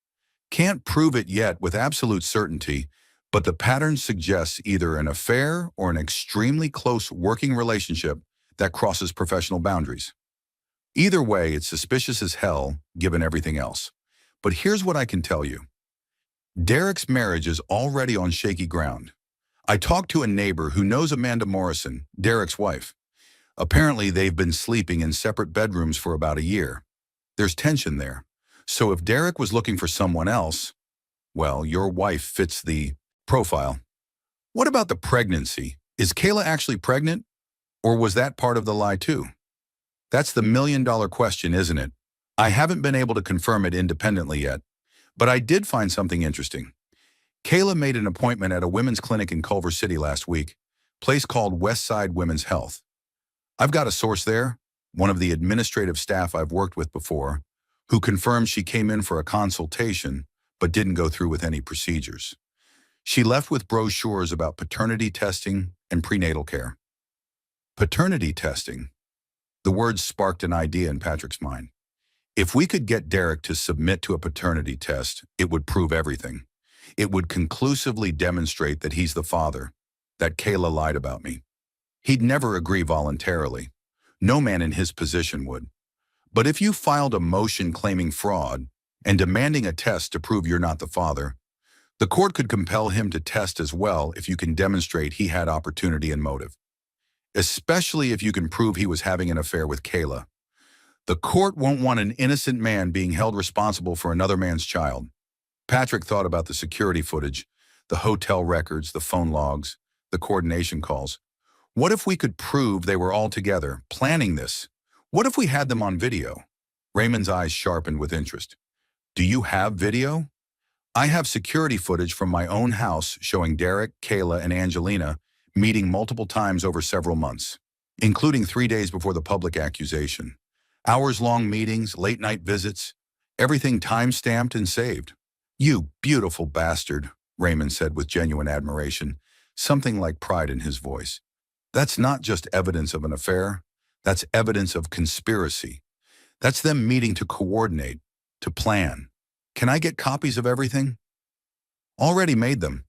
Can't prove it yet with absolute certainty, but the pattern suggests either an affair or an extremely close working relationship that crosses professional boundaries. Either way, it's suspicious as hell, given everything else. But here's what I can tell you. Derek's marriage is already on shaky ground. I talked to a neighbor who knows Amanda Morrison, Derek's wife. Apparently, they've been sleeping in separate bedrooms for about a year. There's tension there. So if Derek was looking for someone else, well, your wife fits the profile. What about the pregnancy? Is Kayla actually pregnant? Or was that part of the lie too? That's the million-dollar question, isn't it? I haven't been able to confirm it independently yet, but I did find something interesting. Kayla made an appointment at a women's clinic in Culver City last week, place called Westside Women's Health. I've got a source there, one of the administrative staff I've worked with before, who confirmed she came in for a consultation but didn't go through with any procedures. She left with brochures about paternity testing and prenatal care. Paternity testing? The words sparked an idea in Patrick's mind. If we could get Derek to submit to a paternity test, it would prove everything. It would conclusively demonstrate that he's the father, that Kayla lied about me. He'd never agree voluntarily. No man in his position would. But if you filed a motion claiming fraud and demanding a test to prove you're not the father, the court could compel him to test as well if you can demonstrate he had opportunity and motive. Especially if you can prove he was having an affair with Kayla. The court won't want an innocent man being held responsible for another man's child. Patrick thought about the security footage, the hotel records, the phone logs, the coordination calls. What if we could prove they were all together, planning this? What if we had them on video? Raymond's eyes sharpened with interest. Do you have video? I have security footage from my own house showing Derek, Kayla, and Angelina meeting multiple times over several months, including 3 days before the public accusation. Hours-long meetings, late-night visits, everything time-stamped and saved. You beautiful bastard, Raymond said with genuine admiration, something like pride in his voice. That's not just evidence of an affair. That's evidence of conspiracy. That's them meeting to coordinate, to plan. Can I get copies of everything? Already made them.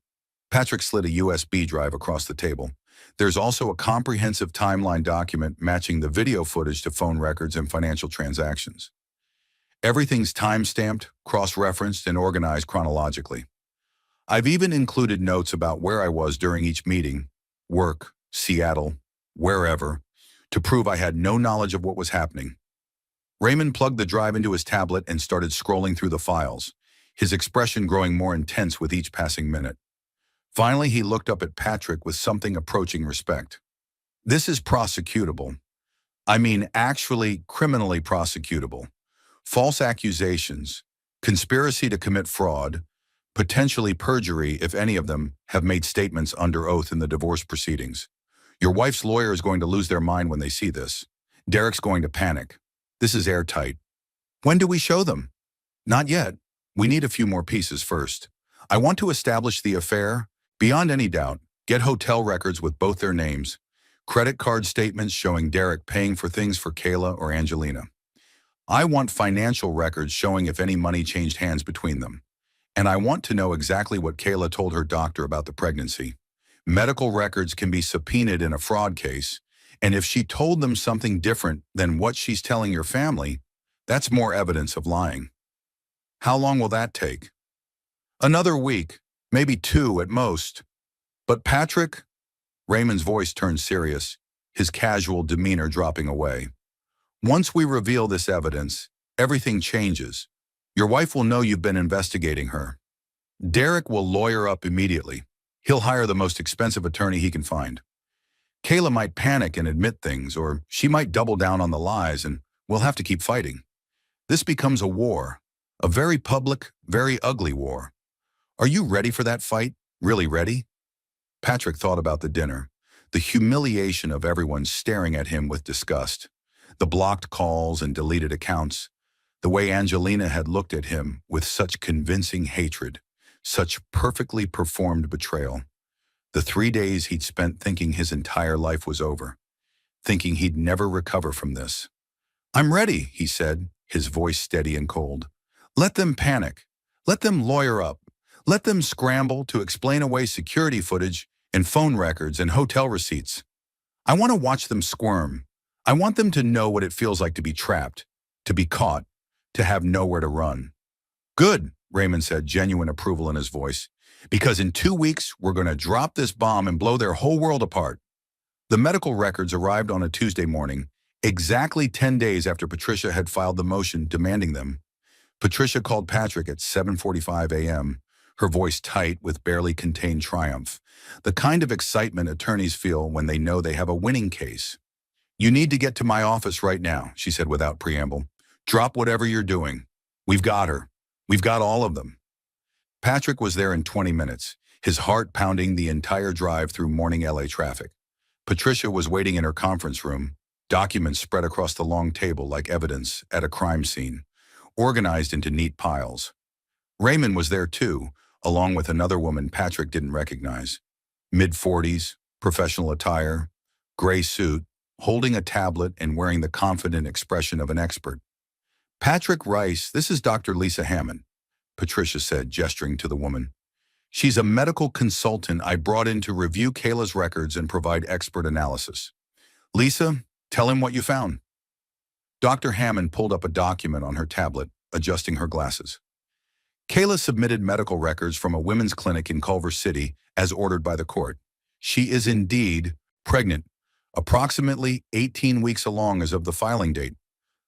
Patrick slid a USB drive across the table. There's also a comprehensive timeline document matching the video footage to phone records and financial transactions. Everything's time-stamped, cross-referenced, and organized chronologically. I've even included notes about where I was during each meeting, work, Seattle, wherever, to prove I had no knowledge of what was happening. Raymond plugged the drive into his tablet and started scrolling through the files, his expression growing more intense with each passing minute. Finally, he looked up at Patrick with something approaching respect. This is prosecutable. I mean, actually criminally prosecutable. False accusations, conspiracy to commit fraud, Potentially perjury if any of them have made statements under oath in the divorce proceedings. Your wife's lawyer is going to lose their mind when they see this. Derek's going to panic. This is airtight. When do we show them? Not yet. We need a few more pieces first. I want to establish the affair. Beyond any doubt, get hotel records with both their names. Credit card statements showing Derek paying for things for Kayla or Angelina. I want financial records showing if any money changed hands between them. And I want to know exactly what Kayla told her doctor about the pregnancy. Medical records can be subpoenaed in a fraud case, and if she told them something different than what she's telling your family, that's more evidence of lying. How long will that take? Another week, maybe 2 at most. But Patrick? Raymond's voice turned serious, his casual demeanor dropping away. Once we reveal this evidence, everything changes. Your wife will know you've been investigating her. Derek will lawyer up immediately. He'll hire the most expensive attorney he can find. Kayla might panic and admit things, or she might double down on the lies, and we'll have to keep fighting. This becomes a war, a very public, very ugly war. Are you ready for that fight? Really ready? Patrick thought about the dinner, the humiliation of everyone staring at him with disgust, the blocked calls and deleted accounts, the way Angelina had looked at him with such convincing hatred, such perfectly performed betrayal. The 3 days he'd spent thinking his entire life was over, thinking he'd never recover from this. I'm ready, he said, his voice steady and cold. Let them panic. Let them lawyer up. Let them scramble to explain away security footage and phone records and hotel receipts. I want to watch them squirm. I want them to know what it feels like to be trapped, to be caught, to have nowhere to run. Good, Raymond said, genuine approval in his voice, because in 2 weeks, we're going to drop this bomb and blow their whole world apart. The medical records arrived on a Tuesday morning, exactly 10 days after Patricia had filed the motion demanding them. Patricia called Patrick at 7:45 a.m., her voice tight with barely contained triumph, the kind of excitement attorneys feel when they know they have a winning case. You need to get to my office right now, she said without preamble. Drop whatever you're doing. We've got her. We've got all of them. Patrick was there in 20 minutes, his heart pounding the entire drive through morning LA traffic. Patricia was waiting in her conference room, documents spread across the long table like evidence at a crime scene, organized into neat piles. Raymond was there too, along with another woman Patrick didn't recognize. Mid-40s, professional attire, gray suit, holding a tablet and wearing the confident expression of an expert. Patrick Rice, this is Dr. Lisa Hammond, Patricia said, gesturing to the woman. She's a medical consultant I brought in to review Kayla's records and provide expert analysis. Lisa, tell him what you found. Dr. Hammond pulled up a document on her tablet, adjusting her glasses. Kayla submitted medical records from a women's clinic in Culver City as ordered by the court. She is indeed pregnant, approximately 18 weeks along as of the filing date.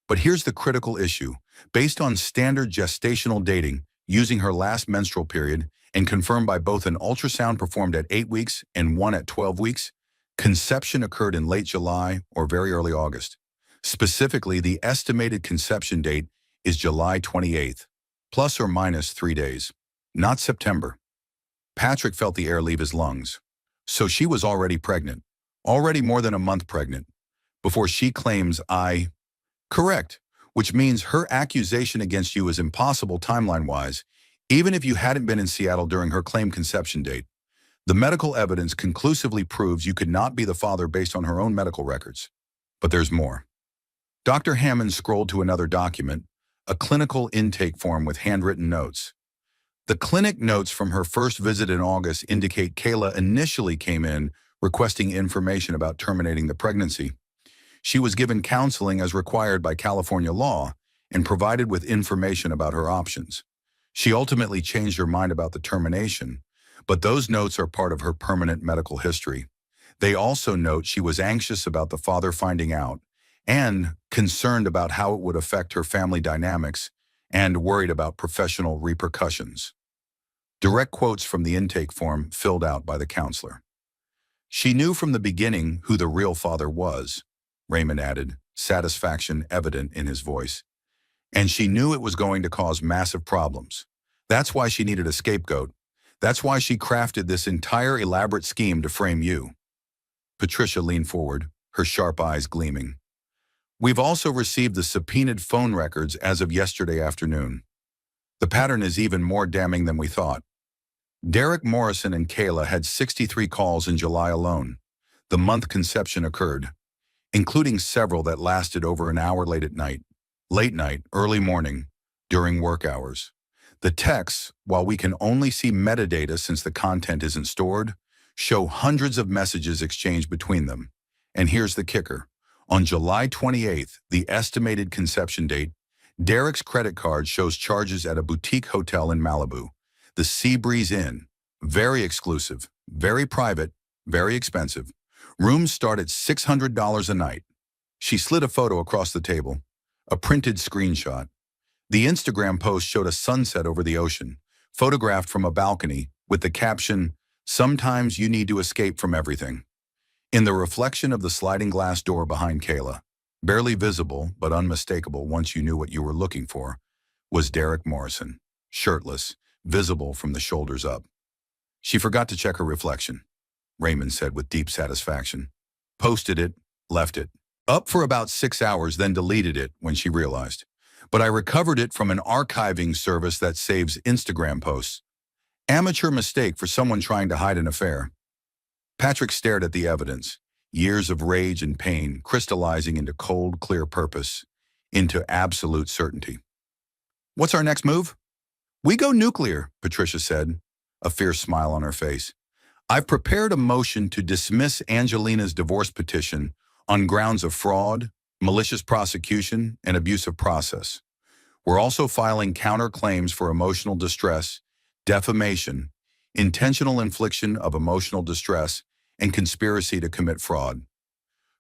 But here's the critical issue. Based on standard gestational dating, using her last menstrual period, and confirmed by both an ultrasound performed at 8 weeks and one at 12 weeks, conception occurred in late July or very early August. Specifically, the estimated conception date is July 28th, plus or minus 3 days, not September. Patrick felt the air leave his lungs. So she was already pregnant, already more than a month pregnant, before she claims Correct, which means her accusation against you is impossible timeline-wise, even if you hadn't been in Seattle during her claimed conception date. The medical evidence conclusively proves you could not be the father based on her own medical records. But there's more. Dr. Hammond scrolled to another document, a clinical intake form with handwritten notes. The clinic notes from her first visit in August indicate Kayla initially came in requesting information about terminating the pregnancy. She was given counseling as required by California law and provided with information about her options. She ultimately changed her mind about the termination, but those notes are part of her permanent medical history. They also note she was anxious about the father finding out and concerned about how it would affect her family dynamics and worried about professional repercussions. Direct quotes from the intake form filled out by the counselor. She knew from the beginning who the real father was, Raymond added, satisfaction evident in his voice. And she knew it was going to cause massive problems. That's why she needed a scapegoat. That's why she crafted this entire elaborate scheme to frame you. Patricia leaned forward, her sharp eyes gleaming. We've also received the subpoenaed phone records as of yesterday afternoon. The pattern is even more damning than we thought. Derek Morrison and Kayla had 63 calls in July alone, the month conception occurred, including several that lasted over an hour late night, early morning, during work hours. The texts, while we can only see metadata since the content isn't stored, show hundreds of messages exchanged between them. And here's the kicker. On July 28th, the estimated conception date, Derek's credit card shows charges at a boutique hotel in Malibu, the Seabreeze Inn. Very exclusive, very private, very expensive. Rooms start at $600 a night. She slid a photo across the table, a printed screenshot. The Instagram post showed a sunset over the ocean, photographed from a balcony, with the caption, "Sometimes you need to escape from everything." In the reflection of the sliding glass door behind Kayla, barely visible but unmistakable once you knew what you were looking for, was Derek Morrison, shirtless, visible from the shoulders up. She forgot to check her reflection, Raymond said with deep satisfaction. Posted it, left it. Up for about 6 hours, then deleted it when she realized. But I recovered it from an archiving service that saves Instagram posts. Amateur mistake for someone trying to hide an affair. Patrick stared at the evidence, years of rage and pain crystallizing into cold, clear purpose, into absolute certainty. What's our next move? We go nuclear, Patricia said, a fierce smile on her face. I've prepared a motion to dismiss Angelina's divorce petition on grounds of fraud, malicious prosecution, and abuse of process. We're also filing counterclaims for emotional distress, defamation, intentional infliction of emotional distress, and conspiracy to commit fraud.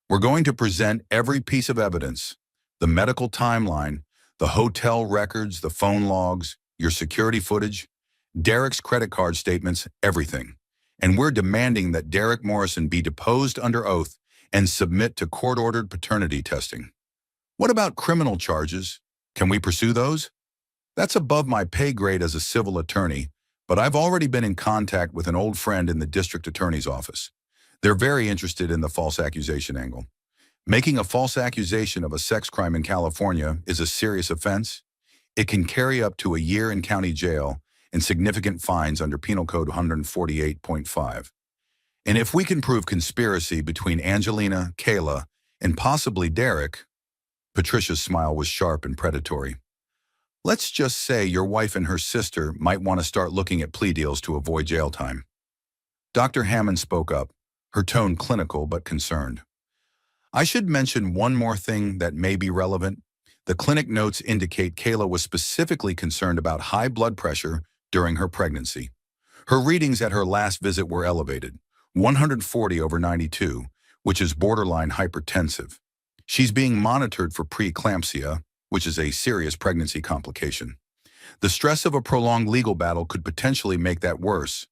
We're going to present every piece of evidence, the medical timeline, the hotel records, the phone logs, your security footage, Derek's credit card statements, everything. And we're demanding that Derek Morrison be deposed under oath and submit to court-ordered paternity testing. What about criminal charges? Can we pursue those? That's above my pay grade as a civil attorney, but I've already been in contact with an old friend in the district attorney's office. They're very interested in the false accusation angle. Making a false accusation of a sex crime in California is a serious offense. It can carry up to a year in county jail and significant fines under Penal Code 148.5. And if we can prove conspiracy between Angelina, Kayla, and possibly Derek, Patricia's smile was sharp and predatory. Let's just say your wife and her sister might want to start looking at plea deals to avoid jail time. Dr. Hammond spoke up, her tone clinical but concerned. I should mention one more thing that may be relevant. The clinic notes indicate Kayla was specifically concerned about high blood pressure during her pregnancy. Her readings at her last visit were elevated, 140/92, which is borderline hypertensive. She's being monitored for preeclampsia, which is a serious pregnancy complication. The stress of a prolonged legal battle could potentially make that worse,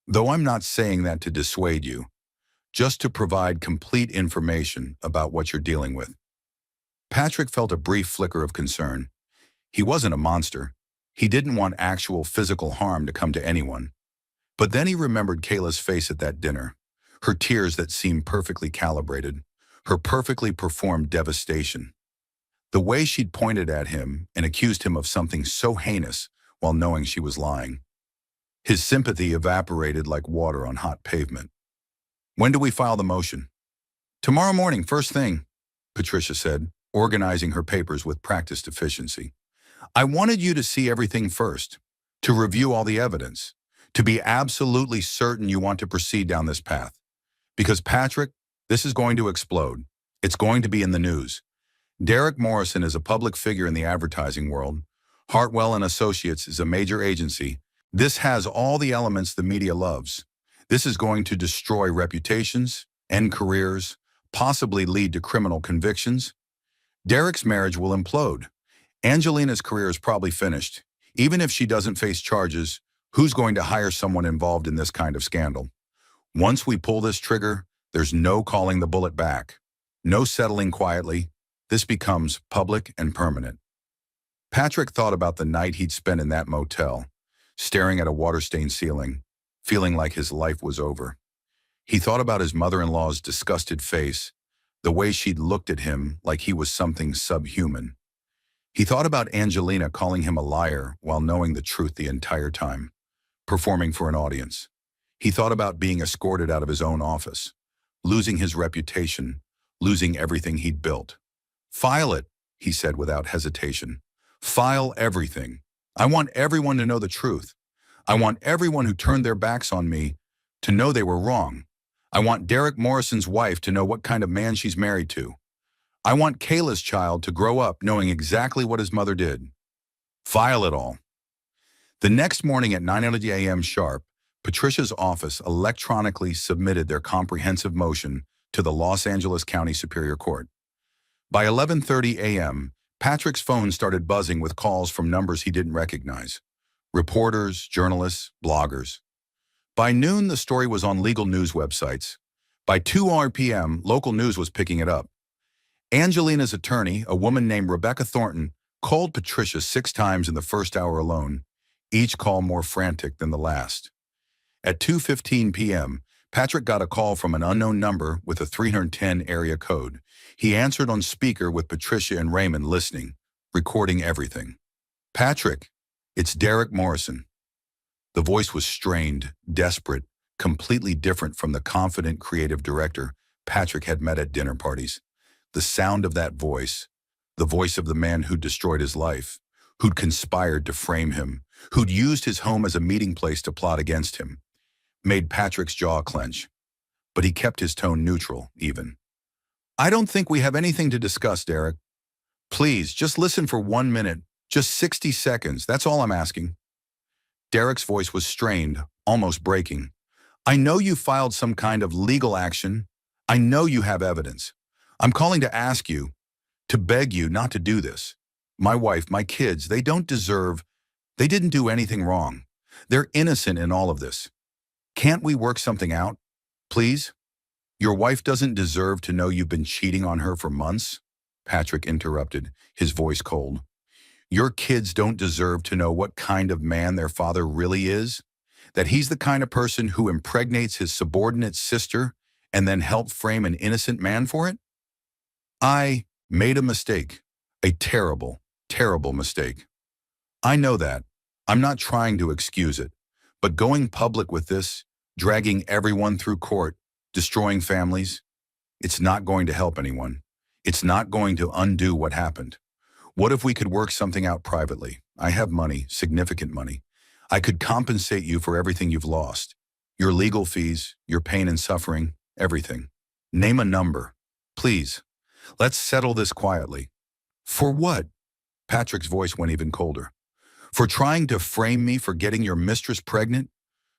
though I'm not saying that to dissuade you, just to provide complete information about what you're dealing with. Patrick felt a brief flicker of concern. He wasn't a monster. He didn't want actual physical harm to come to anyone. But then he remembered Kayla's face at that dinner, her tears that seemed perfectly calibrated, her perfectly performed devastation. The way she'd pointed at him and accused him of something so heinous while knowing she was lying. His sympathy evaporated like water on hot pavement. When do we file the motion? Tomorrow morning, first thing, Patricia said, organizing her papers with practiced efficiency. I wanted you to see everything first, to review all the evidence, to be absolutely certain you want to proceed down this path. Because Patrick, this is going to explode. It's going to be in the news. Derek Morrison is a public figure in the advertising world. Hartwell and Associates is a major agency. This has all the elements the media loves. This is going to destroy reputations, end careers, possibly lead to criminal convictions. Derek's marriage will implode. Angelina's career is probably finished. Even if she doesn't face charges, who's going to hire someone involved in this kind of scandal? Once we pull this trigger, there's no calling the bullet back. No settling quietly. This becomes public and permanent. Patrick thought about the night he'd spent in that motel, staring at a water-stained ceiling, feeling like his life was over. He thought about his mother-in-law's disgusted face, the way she'd looked at him like he was something subhuman. He thought about Angelina calling him a liar while knowing the truth the entire time, performing for an audience. He thought about being escorted out of his own office, losing his reputation, losing everything he'd built. "File it," he said without hesitation. "File everything. I want everyone to know the truth. I want everyone who turned their backs on me to know they were wrong. I want Derek Morrison's wife to know what kind of man she's married to. I want Kayla's child to grow up knowing exactly what his mother did. File it all." The next morning at 9:00 a.m. sharp, Patricia's office electronically submitted their comprehensive motion to the Los Angeles County Superior Court. By 11:30 a.m., Patrick's phone started buzzing with calls from numbers he didn't recognize. Reporters, journalists, bloggers. By noon, the story was on legal news websites. By 2 p.m., local news was picking it up. Angelina's attorney, a woman named Rebecca Thornton, called Patricia 6 times in the first hour alone, each call more frantic than the last. At 2:15 p.m., Patrick got a call from an unknown number with a 310 area code. He answered on speaker with Patricia and Raymond listening, recording everything. "Patrick, it's Derek Morrison." The voice was strained, desperate, completely different from the confident creative director Patrick had met at dinner parties. The sound of that voice, the voice of the man who'd destroyed his life, who'd conspired to frame him, who'd used his home as a meeting place to plot against him, made Patrick's jaw clench. But he kept his tone neutral, even. "I don't think we have anything to discuss, Derek. Please, just listen for 1 minute, just 60 seconds, that's all I'm asking." Derek's voice was strained, almost breaking. "I know you filed some kind of legal action. I know you have evidence. I'm calling to ask you, to beg you not to do this. My wife, my kids, they didn't do anything wrong. They're innocent in all of this. Can't we work something out? Please? Your wife doesn't deserve to know you've been cheating on her for months," Patrick interrupted, his voice cold. "Your kids don't deserve to know what kind of man their father really is, that he's the kind of person who impregnates his subordinate sister and then helped frame an innocent man for it? I made a mistake, a terrible, terrible mistake. I know that. I'm not trying to excuse it, but going public with this, dragging everyone through court, destroying families, it's not going to help anyone. It's not going to undo what happened. What if we could work something out privately? I have money, significant money. I could compensate you for everything you've lost. Your legal fees, your pain and suffering, everything. Name a number. Please, let's settle this quietly." "For what?" Patrick's voice went even colder. "For trying to frame me for getting your mistress pregnant?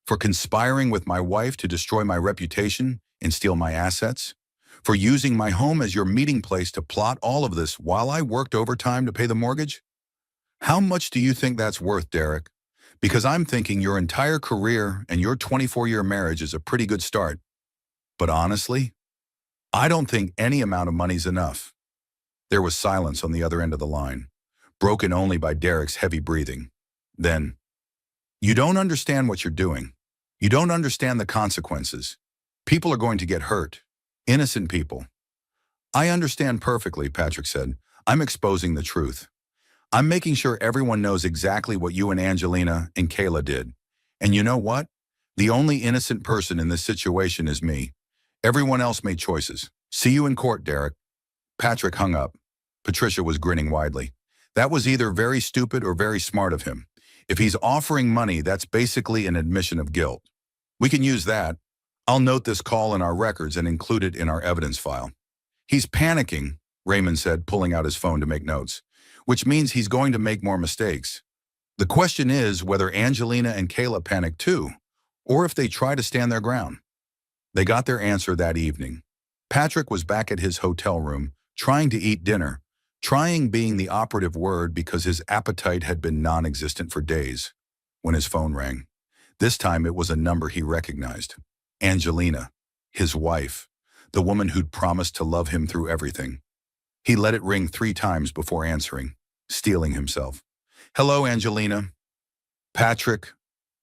For conspiring with my wife to destroy my reputation and steal my assets? For using my home as your meeting place to plot all of this while I worked overtime to pay the mortgage? How much do you think that's worth, Derek? Because I'm thinking your entire career and your 24-year marriage is a pretty good start. But honestly, I don't think any amount of money's enough." There was silence on the other end of the line, broken only by Derek's heavy breathing. Then, "You don't understand what you're doing. You don't understand the consequences. People are going to get hurt. Innocent people." "I understand perfectly," Patrick said. "I'm exposing the truth. I'm making sure everyone knows exactly what you and Angelina and Kayla did. And you know what? The only innocent person in this situation is me. Everyone else made choices. See you in court, Derek." Patrick hung up. Patricia was grinning widely. That was either very stupid or very smart of him. If he's offering money, that's basically an admission of guilt. "We can use that. I'll note this call in our records and include it in our evidence file." "He's panicking," Raymond said, pulling out his phone to make notes, "which means he's going to make more mistakes. The question is whether Angelina and Kayla panic too, or if they try to stand their ground." They got their answer that evening. Patrick was back at his hotel room, trying to eat dinner, trying being the operative word because his appetite had been non-existent for days, when his phone rang. This time it was a number he recognized. Angelina, his wife, the woman who'd promised to love him through everything. He let it ring 3 times before answering, steeling himself. "Hello, Angelina." "Patrick,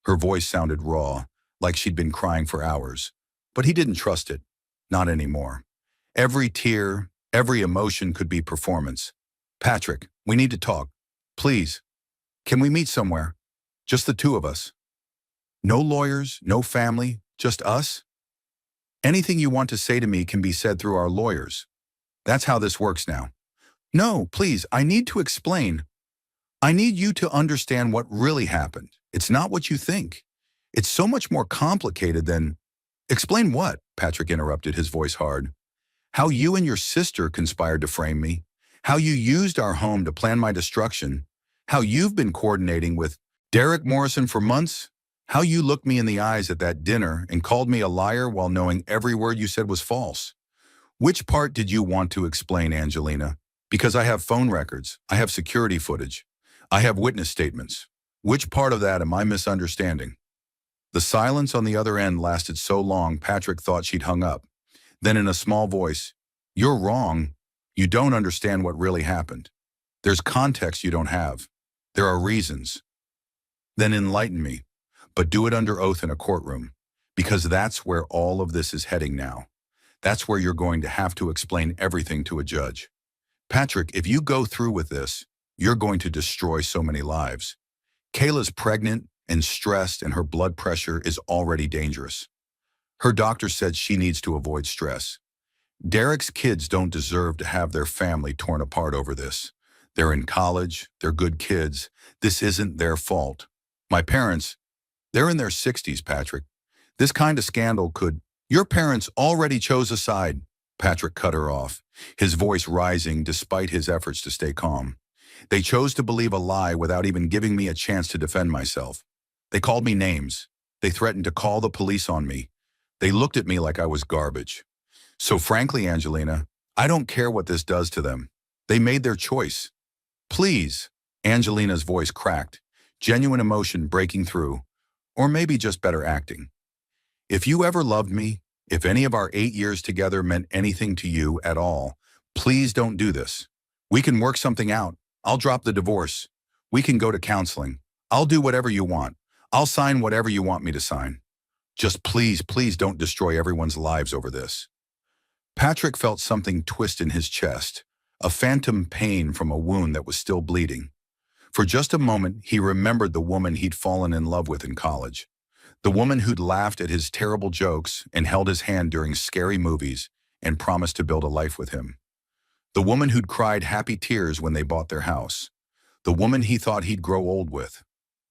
Her voice sounded raw, like she'd been crying for hours. But he didn't trust it. Not anymore. Every tear, every emotion could be performance. Patrick, we need to talk. Please. Can we meet somewhere? Just the two of us. No lawyers, no family, just us? Anything you want to say to me can be said through our lawyers. That's how this works now. No, please, I need to explain. I need you to understand what really happened. It's not what you think. It's so much more complicated than... Explain what? Patrick interrupted, his voice hard. How you and your sister conspired to frame me. How you used our home to plan my destruction. How you've been coordinating with Derek Morrison for months. How you looked me in the eyes at that dinner and called me a liar while knowing every word you said was false. Which part did you want to explain, Angelina? Because I have phone records. I have security footage. I have witness statements. Which part of that am I misunderstanding? The silence on the other end lasted so long Patrick thought she'd hung up. Then in a small voice, "You're wrong. You don't understand what really happened. There's context you don't have. There are reasons. Then enlighten me, but do it under oath in a courtroom, because that's where all of this is heading now. That's where you're going to have to explain everything to a judge. Patrick, if you go through with this, you're going to destroy so many lives. Kayla's pregnant and stressed, and her blood pressure is already dangerous. Her doctor said she needs to avoid stress. Derek's kids don't deserve to have their family torn apart over this. They're in college, they're good kids. This isn't their fault. My parents, they're in their 60s, Patrick. This kind of scandal could... Your parents already chose a side. Patrick cut her off, his voice rising despite his efforts to stay calm. They chose to believe a lie without even giving me a chance to defend myself. They called me names. They threatened to call the police on me. They looked at me like I was garbage. So frankly, Angelina, I don't care what this does to them. They made their choice. Please. Angelina's voice cracked, genuine emotion breaking through, or maybe just better acting. If you ever loved me, if any of our 8 years together meant anything to you at all, please don't do this. We can work something out. I'll drop the divorce. We can go to counseling. I'll do whatever you want. I'll sign whatever you want me to sign. Just please, please don't destroy everyone's lives over this. Patrick felt something twist in his chest, a phantom pain from a wound that was still bleeding. For just a moment, he remembered the woman he'd fallen in love with in college. The woman who'd laughed at his terrible jokes and held his hand during scary movies and promised to build a life with him. The woman who'd cried happy tears when they bought their house. The woman he thought he'd grow old with.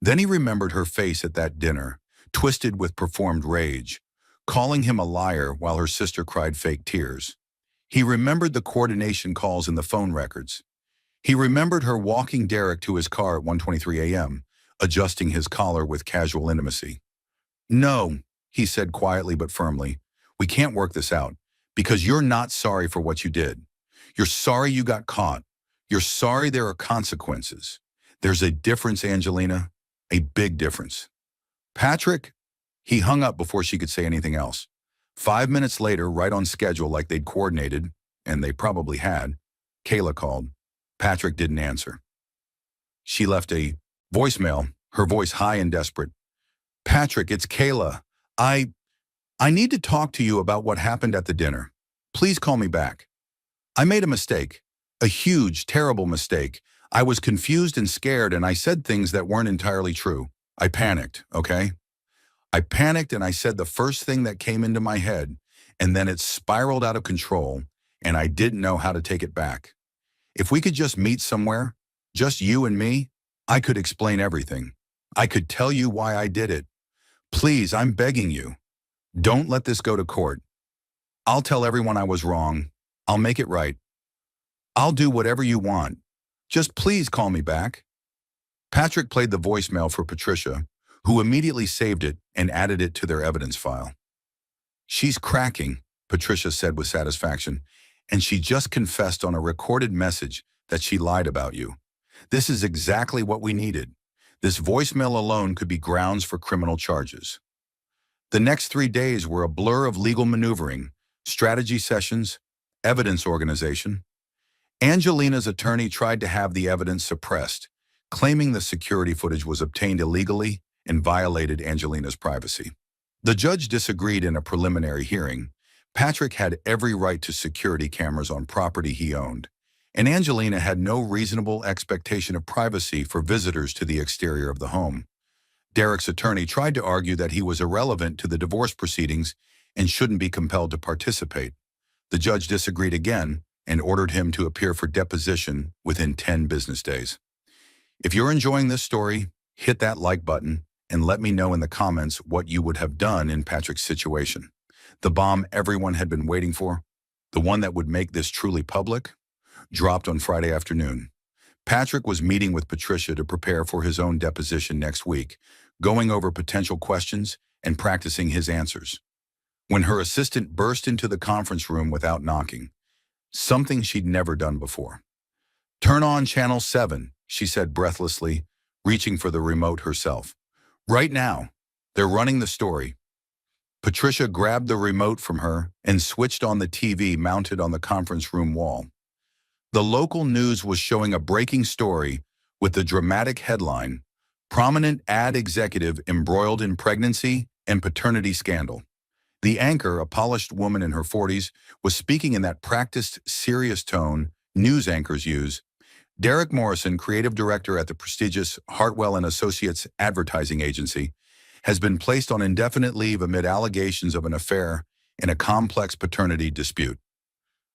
Then he remembered her face at that dinner, twisted with performed rage, calling him a liar while her sister cried fake tears. He remembered the coordination calls in the phone records. He remembered her walking Derek to his car at 1:23 a.m., adjusting his collar with casual intimacy. No, he said quietly but firmly, we can't work this out, because you're not sorry for what you did. You're sorry you got caught. You're sorry there are consequences. There's a difference, Angelina, a big difference. Patrick, he hung up before she could say anything else. 5 minutes later, right on schedule like they'd coordinated, and they probably had, Kayla called. Patrick didn't answer. She left a voicemail, her voice high and desperate. Patrick, it's Kayla. I need to talk to you about what happened at the dinner. Please call me back. I made a mistake. A huge, terrible mistake. I was confused and scared, and I said things that weren't entirely true. I panicked, okay? I panicked and I said the first thing that came into my head, and then it spiraled out of control, and I didn't know how to take it back. If we could just meet somewhere, just you and me, I could explain everything. I could tell you why I did it. Please, I'm begging you. Don't let this go to court. I'll tell everyone I was wrong. I'll make it right. I'll do whatever you want. Just please call me back. Patrick played the voicemail for Patricia, who immediately saved it and added it to their evidence file. She's cracking, Patricia said with satisfaction, and she just confessed on a recorded message that she lied about you. This is exactly what we needed. This voicemail alone could be grounds for criminal charges. The next 3 days were a blur of legal maneuvering, strategy sessions, evidence organization. Angelina's attorney tried to have the evidence suppressed, claiming the security footage was obtained illegally and violated Angelina's privacy. The judge disagreed in a preliminary hearing. Patrick had every right to security cameras on property he owned, and Angelina had no reasonable expectation of privacy for visitors to the exterior of the home. Derek's attorney tried to argue that he was irrelevant to the divorce proceedings and shouldn't be compelled to participate. The judge disagreed again and ordered him to appear for deposition within 10 business days. If you're enjoying this story, hit that like button and let me know in the comments what you would have done in Patrick's situation. The bomb everyone had been waiting for, the one that would make this truly public, dropped on Friday afternoon. Patrick was meeting with Patricia to prepare for his own deposition next week, going over potential questions and practicing his answers, when her assistant burst into the conference room without knocking, something she'd never done before. "Turn on Channel 7, she said breathlessly, reaching for the remote herself. "Right now. They're running the story." Patricia grabbed the remote from her and switched on the TV mounted on the conference room wall. The local news was showing a breaking story with the dramatic headline, "Prominent ad executive embroiled in pregnancy and paternity scandal." The anchor, a polished woman in her 40s, was speaking in that practiced, serious tone news anchors use. Derek Morrison, creative director at the prestigious Hartwell & Associates advertising agency, has been placed on indefinite leave amid allegations of an affair in a complex paternity dispute.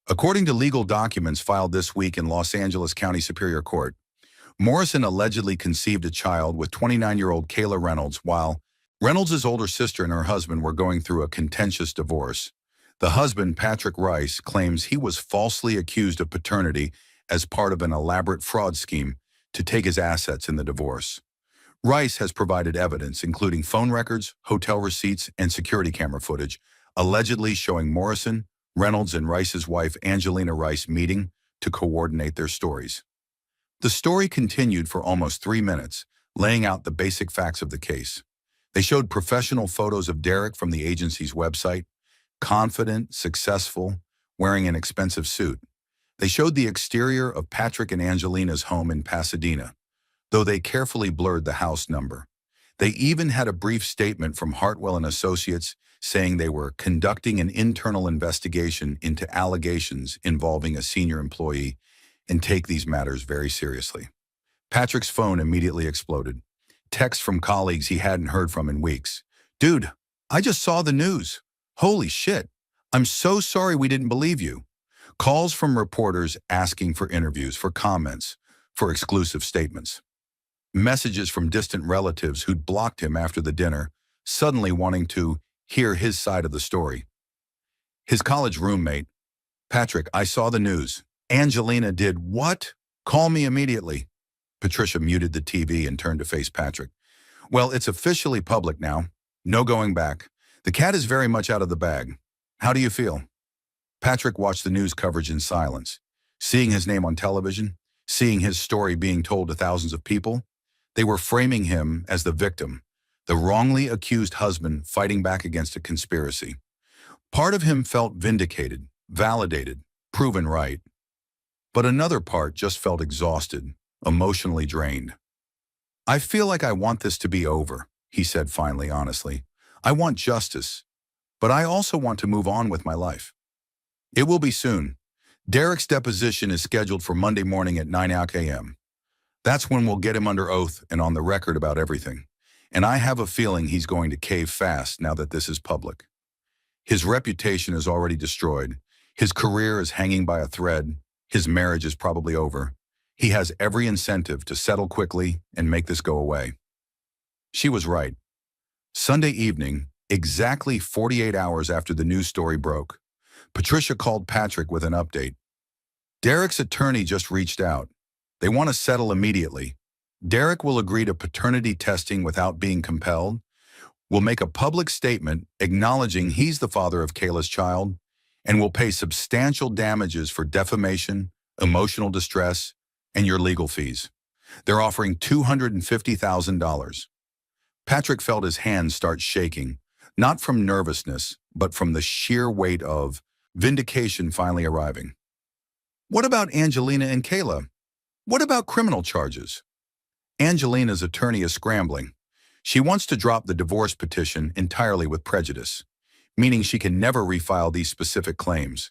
According to legal documents filed this week in Los Angeles County Superior Court, Morrison allegedly conceived a child with 29-year-old Kayla Reynolds while Reynolds' older sister and her husband were going through a contentious divorce. The husband, Patrick Rice, claims he was falsely accused of paternity as part of an elaborate fraud scheme to take his assets in the divorce. Rice has provided evidence, including phone records, hotel receipts, and security camera footage, allegedly showing Morrison, Reynolds, and Rice's wife, Angelina Rice, meeting to coordinate their stories. The story continued for almost 3 minutes, laying out the basic facts of the case. They showed professional photos of Derek from the agency's website, confident, successful, wearing an expensive suit. They showed the exterior of Patrick and Angelina's home in Pasadena, though they carefully blurred the house number. They even had a brief statement from Hartwell & Associates saying they were conducting an internal investigation into allegations involving a senior employee and take these matters very seriously. Patrick's phone immediately exploded. Texts from colleagues he hadn't heard from in weeks. "Dude, I just saw the news. Holy shit. I'm so sorry we didn't believe you." Calls from reporters asking for interviews, for comments, for exclusive statements. Messages from distant relatives who'd blocked him after the dinner, suddenly wanting to hear his side of the story. His college roommate, "Patrick, I saw the news. Angelina did what? Call me immediately." Patricia muted the TV and turned to face Patrick. "Well, it's officially public now. No going back. The cat is very much out of the bag. How do you feel?" Patrick watched the news coverage in silence. Seeing his name on television, seeing his story being told to thousands of people, they were framing him as the victim, the wrongly accused husband fighting back against a conspiracy. Part of him felt vindicated, validated, proven right. But another part just felt exhausted, emotionally drained. "I feel like I want this to be over," he said finally, honestly. "I want justice, but I also want to move on with my life." It will be soon. Derek's deposition is scheduled for Monday morning at 9 a.m. That's when we'll get him under oath and on the record about everything. And I have a feeling he's going to cave fast now that this is public. His reputation is already destroyed. His career is hanging by a thread. His marriage is probably over. He has every incentive to settle quickly and make this go away. She was right. Sunday evening, exactly 48 hours after the news story broke, Patricia called Patrick with an update. Derek's attorney just reached out. They want to settle immediately. Derek will agree to paternity testing without being compelled, will make a public statement acknowledging he's the father of Kayla's child, and will pay substantial damages for defamation, emotional distress, and your legal fees. They're offering $250,000. Patrick felt his hands start shaking, not from nervousness, but from the sheer weight of vindication finally arriving. What about Angelina and Kayla? What about criminal charges? Angelina's attorney is scrambling. She wants to drop the divorce petition entirely with prejudice, meaning she can never refile these specific claims,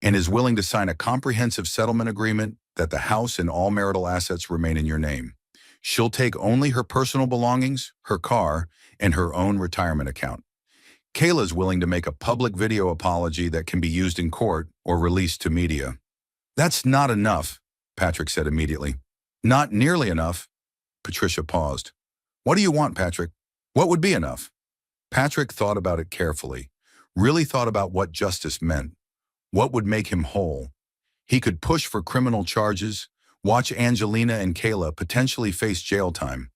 and is willing to sign a comprehensive settlement agreement that the house and all marital assets remain in your name. She'll take only her personal belongings, her car, and her own retirement account. Kayla's willing to make a public video apology that can be used in court or released to media. That's not enough, Patrick said immediately. Not nearly enough. Patricia paused. What do you want, Patrick? What would be enough? Patrick thought about it carefully, really thought about what justice meant, what would make him whole. He could push for criminal charges, watch Angelina and Kayla potentially face jail time,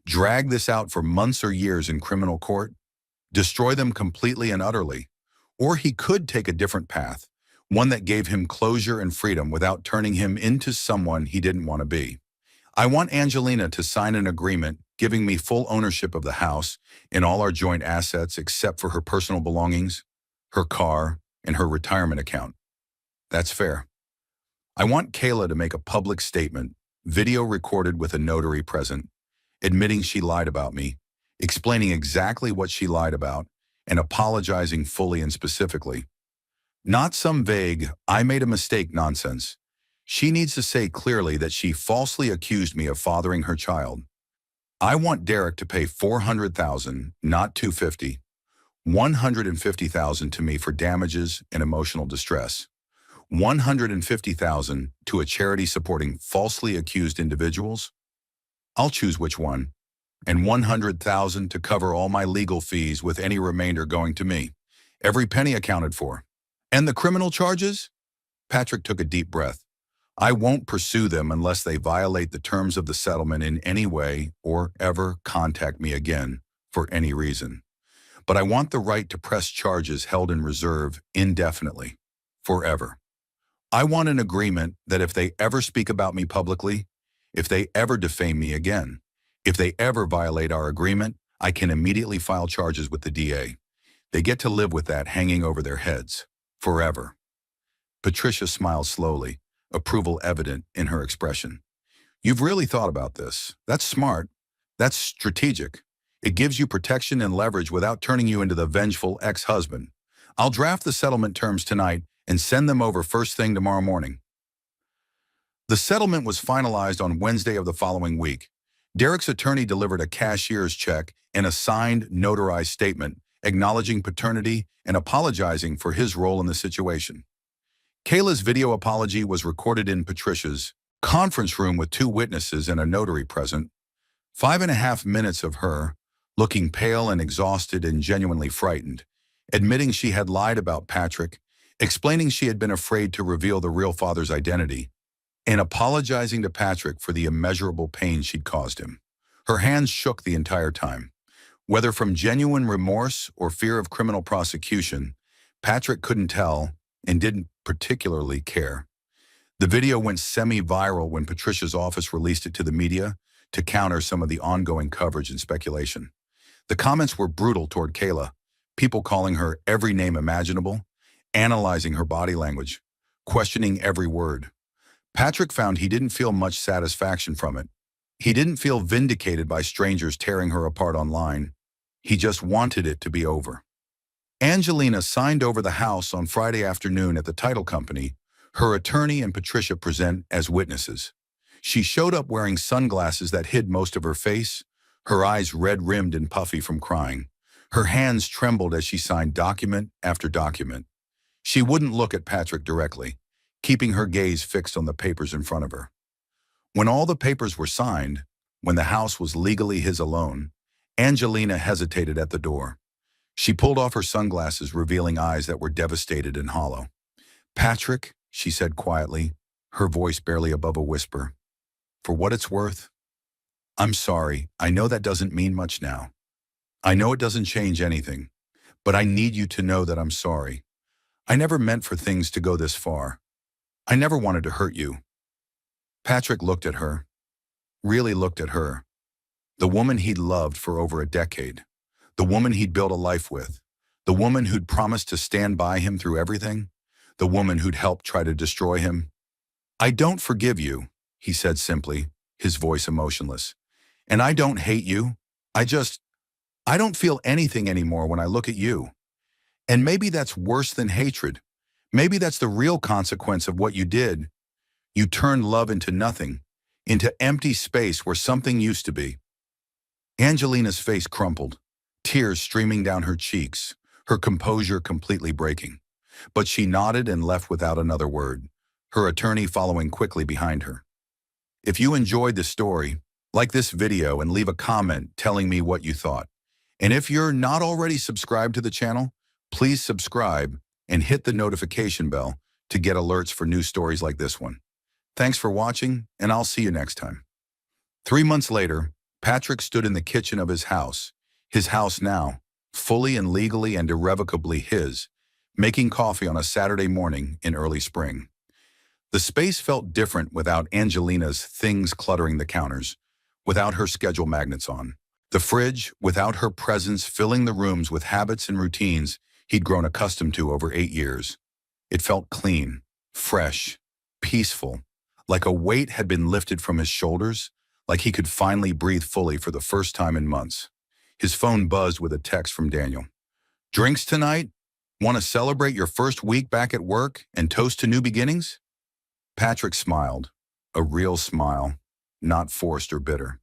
drag this out for months or years in criminal court, destroy them completely and utterly. Or he could take a different path, one that gave him closure and freedom without turning him into someone he didn't want to be. I want Angelina to sign an agreement giving me full ownership of the house and all our joint assets except for her personal belongings, her car, and her retirement account. That's fair. I want Kayla to make a public statement, video recorded with a notary present, admitting she lied about me, explaining exactly what she lied about, and apologizing fully and specifically. Not some vague, I made a mistake nonsense. She needs to say clearly that she falsely accused me of fathering her child. I want Derek to pay $400,000, not $250,000, $150,000 to me for damages and emotional distress, $150,000 to a charity supporting falsely accused individuals. I'll choose which one, and $100,000 to cover all my legal fees with any remainder going to me. Every penny accounted for. And the criminal charges? Patrick took a deep breath. I won't pursue them unless they violate the terms of the settlement in any way or ever contact me again for any reason. But I want the right to press charges held in reserve indefinitely, forever. I want an agreement that if they ever speak about me publicly, if they ever defame me again, if they ever violate our agreement, I can immediately file charges with the DA. They get to live with that hanging over their heads, forever. Patricia smiled slowly, approval evident in her expression. You've really thought about this. That's smart. That's strategic. It gives you protection and leverage without turning you into the vengeful ex-husband. I'll draft the settlement terms tonight and send them over first thing tomorrow morning. The settlement was finalized on Wednesday of the following week. Derek's attorney delivered a cashier's check and a signed, notarized statement acknowledging paternity and apologizing for his role in the situation. Kayla's video apology was recorded in Patricia's conference room with 2 witnesses and a notary present. 5.5 minutes of her, looking pale and exhausted and genuinely frightened, admitting she had lied about Patrick, explaining she had been afraid to reveal the real father's identity, and apologizing to Patrick for the immeasurable pain she'd caused him. Her hands shook the entire time. Whether from genuine remorse or fear of criminal prosecution, Patrick couldn't tell and didn't particularly care. The video went semi-viral when Patricia's office released it to the media to counter some of the ongoing coverage and speculation. The comments were brutal toward Kayla, people calling her every name imaginable, analyzing her body language, questioning every word. Patrick found he didn't feel much satisfaction from it. He didn't feel vindicated by strangers tearing her apart online. He just wanted it to be over. Angelina signed over the house on Friday afternoon at the title company. Her attorney and Patricia present as witnesses. She showed up wearing sunglasses that hid most of her face, her eyes red-rimmed and puffy from crying. Her hands trembled as she signed document after document. She wouldn't look at Patrick directly, keeping her gaze fixed on the papers in front of her. When all the papers were signed, when the house was legally his alone, Angelina hesitated at the door. She pulled off her sunglasses, revealing eyes that were devastated and hollow. Patrick, she said quietly, her voice barely above a whisper, for what it's worth, I'm sorry. I know that doesn't mean much now. I know it doesn't change anything, but I need you to know that I'm sorry. I never meant for things to go this far. I never wanted to hurt you. Patrick looked at her, really looked at her, the woman he'd loved for over a decade, the woman he'd built a life with, the woman who'd promised to stand by him through everything, the woman who'd helped try to destroy him. I don't forgive you, he said simply, his voice emotionless. And I don't hate you. I don't feel anything anymore when I look at you. And maybe that's worse than hatred. Maybe that's the real consequence of what you did. You turned love into nothing, into empty space where something used to be. Angelina's face crumpled, tears streaming down her cheeks, her composure completely breaking. But she nodded and left without another word, her attorney following quickly behind her. If you enjoyed this story, like this video and leave a comment telling me what you thought. And if you're not already subscribed to the channel, please subscribe and hit the notification bell to get alerts for new stories like this one. Thanks for watching, and I'll see you next time. 3 months later, Patrick stood in the kitchen of his house now, fully and legally and irrevocably his, making coffee on a Saturday morning in early spring. The space felt different without Angelina's things cluttering the counters, without her schedule magnets on. The fridge, without her presence filling the rooms with habits and routines he'd grown accustomed to over 8 years. It felt clean, fresh, peaceful, like a weight had been lifted from his shoulders, like he could finally breathe fully for the first time in months. His phone buzzed with a text from Daniel. "Drinks tonight? Want to celebrate your first week back at work and toast to new beginnings?" Patrick smiled, a real smile, not forced or bitter.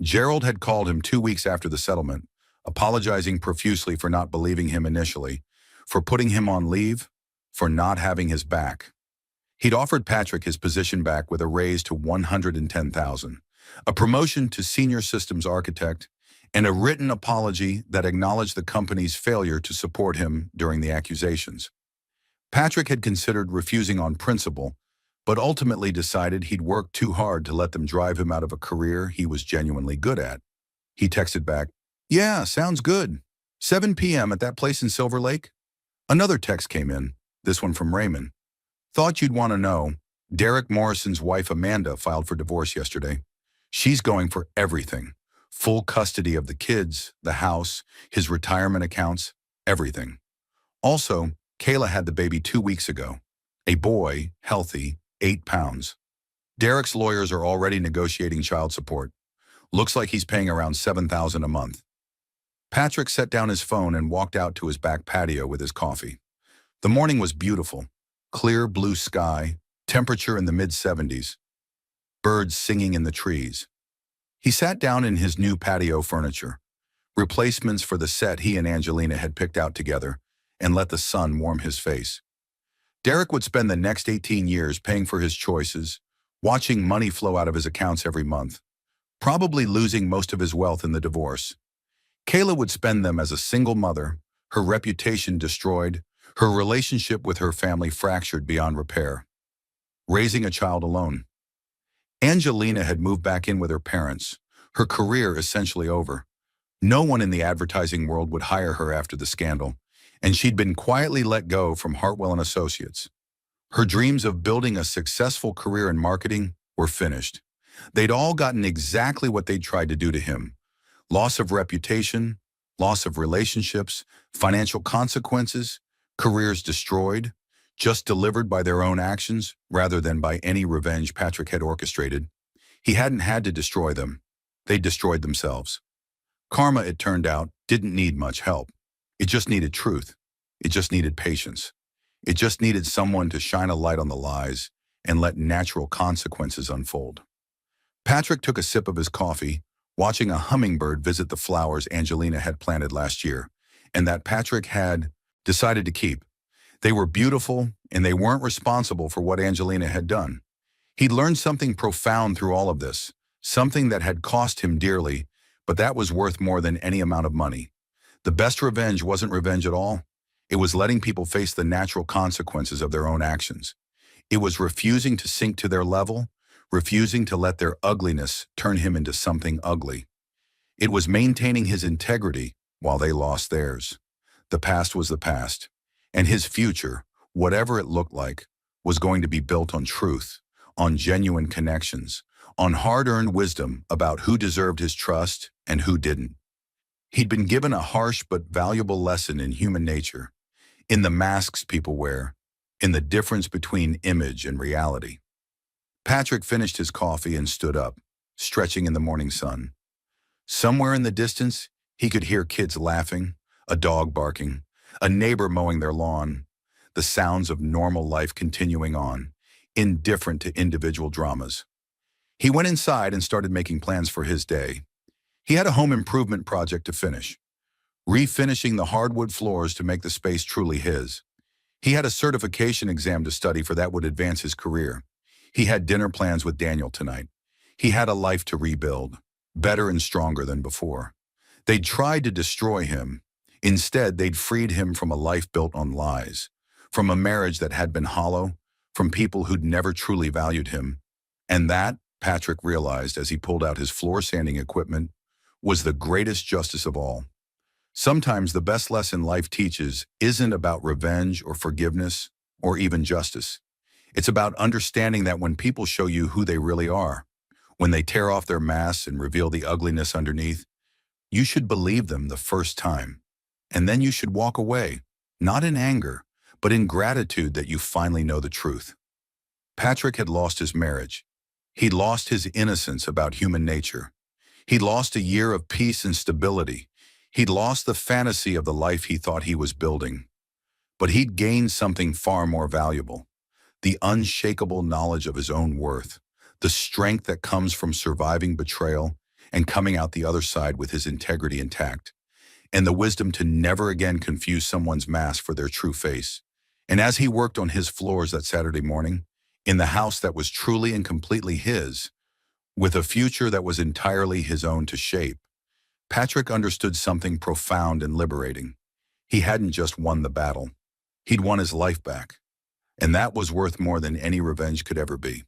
Gerald had called him 2 weeks after the settlement, apologizing profusely for not believing him initially, for putting him on leave, for not having his back. He'd offered Patrick his position back with a raise to $110,000, a promotion to senior systems architect, and a written apology that acknowledged the company's failure to support him during the accusations. Patrick had considered refusing on principle, but ultimately decided he'd worked too hard to let them drive him out of a career he was genuinely good at. He texted back, "Yeah, sounds good. 7 p.m. at that place in Silver Lake?" Another text came in, this one from Raymond. "Thought you'd want to know. Derek Morrison's wife Amanda filed for divorce yesterday. She's going for everything. Full custody of the kids, the house, his retirement accounts, everything. Also, Kayla had the baby 2 weeks ago. A boy, healthy, 8 pounds. Derek's lawyers are already negotiating child support. Looks like he's paying around $7,000 a month." Patrick set down his phone and walked out to his back patio with his coffee. The morning was beautiful. Clear blue sky, temperature in the mid-70s. Birds singing in the trees. He sat down in his new patio furniture, replacements for the set he and Angelina had picked out together, and let the sun warm his face. Derek would spend the next 18 years paying for his choices, watching money flow out of his accounts every month, probably losing most of his wealth in the divorce. Kayla would spend them as a single mother, her reputation destroyed, her relationship with her family fractured beyond repair. Raising a child alone. Angelina had moved back in with her parents, her career essentially over. No one in the advertising world would hire her after the scandal, and she'd been quietly let go from Hartwell and Associates. Her dreams of building a successful career in marketing were finished. They'd all gotten exactly what they'd tried to do to him. Loss of reputation, loss of relationships, financial consequences, careers destroyed, just delivered by their own actions rather than by any revenge Patrick had orchestrated. He hadn't had to destroy them. They destroyed themselves. Karma, it turned out, didn't need much help. It just needed truth. It just needed patience. It just needed someone to shine a light on the lies and let natural consequences unfold. Patrick took a sip of his coffee, watching a hummingbird visit the flowers Angelina had planted last year, and that Patrick had decided to keep. They were beautiful, and they weren't responsible for what Angelina had done. He'd learned something profound through all of this, something that had cost him dearly, but that was worth more than any amount of money. The best revenge wasn't revenge at all. It was letting people face the natural consequences of their own actions. It was refusing to sink to their level, refusing to let their ugliness turn him into something ugly. It was maintaining his integrity while they lost theirs. The past was the past, and his future, whatever it looked like, was going to be built on truth, on genuine connections, on hard-earned wisdom about who deserved his trust and who didn't. He'd been given a harsh but valuable lesson in human nature, in the masks people wear, in the difference between image and reality. Patrick finished his coffee and stood up, stretching in the morning sun. Somewhere in the distance, He could hear kids laughing, a dog barking, a neighbor mowing their lawn, the sounds of normal life continuing on, indifferent to individual dramas. He went inside and started making plans for his day. He had a home improvement project to finish, refinishing the hardwood floors to make the space truly his. He had a certification exam to study for that would advance his career. He had dinner plans with Daniel tonight. He had a life to rebuild, better and stronger than before. They'd tried to destroy him. Instead, they'd freed him from a life built on lies, from a marriage that had been hollow, from people who'd never truly valued him. And that, Patrick realized as he pulled out his floor sanding equipment, was the greatest justice of all. Sometimes the best lesson life teaches isn't about revenge or forgiveness or even justice. It's about understanding that when people show you who they really are, when they tear off their masks and reveal the ugliness underneath, you should believe them the first time. And then you should walk away, not in anger, but in gratitude that you finally know the truth. Patrick had lost his marriage. He'd lost his innocence about human nature. He'd lost a year of peace and stability. He'd lost the fantasy of the life he thought he was building. But he'd gained something far more valuable, the unshakable knowledge of his own worth, the strength that comes from surviving betrayal and coming out the other side with his integrity intact, and the wisdom to never again confuse someone's mask for their true face. And as he worked on his floors that Saturday morning, in the house that was truly and completely his, with a future that was entirely his own to shape, Patrick understood something profound and liberating. He hadn't just won the battle. He'd won his life back. And that was worth more than any revenge could ever be.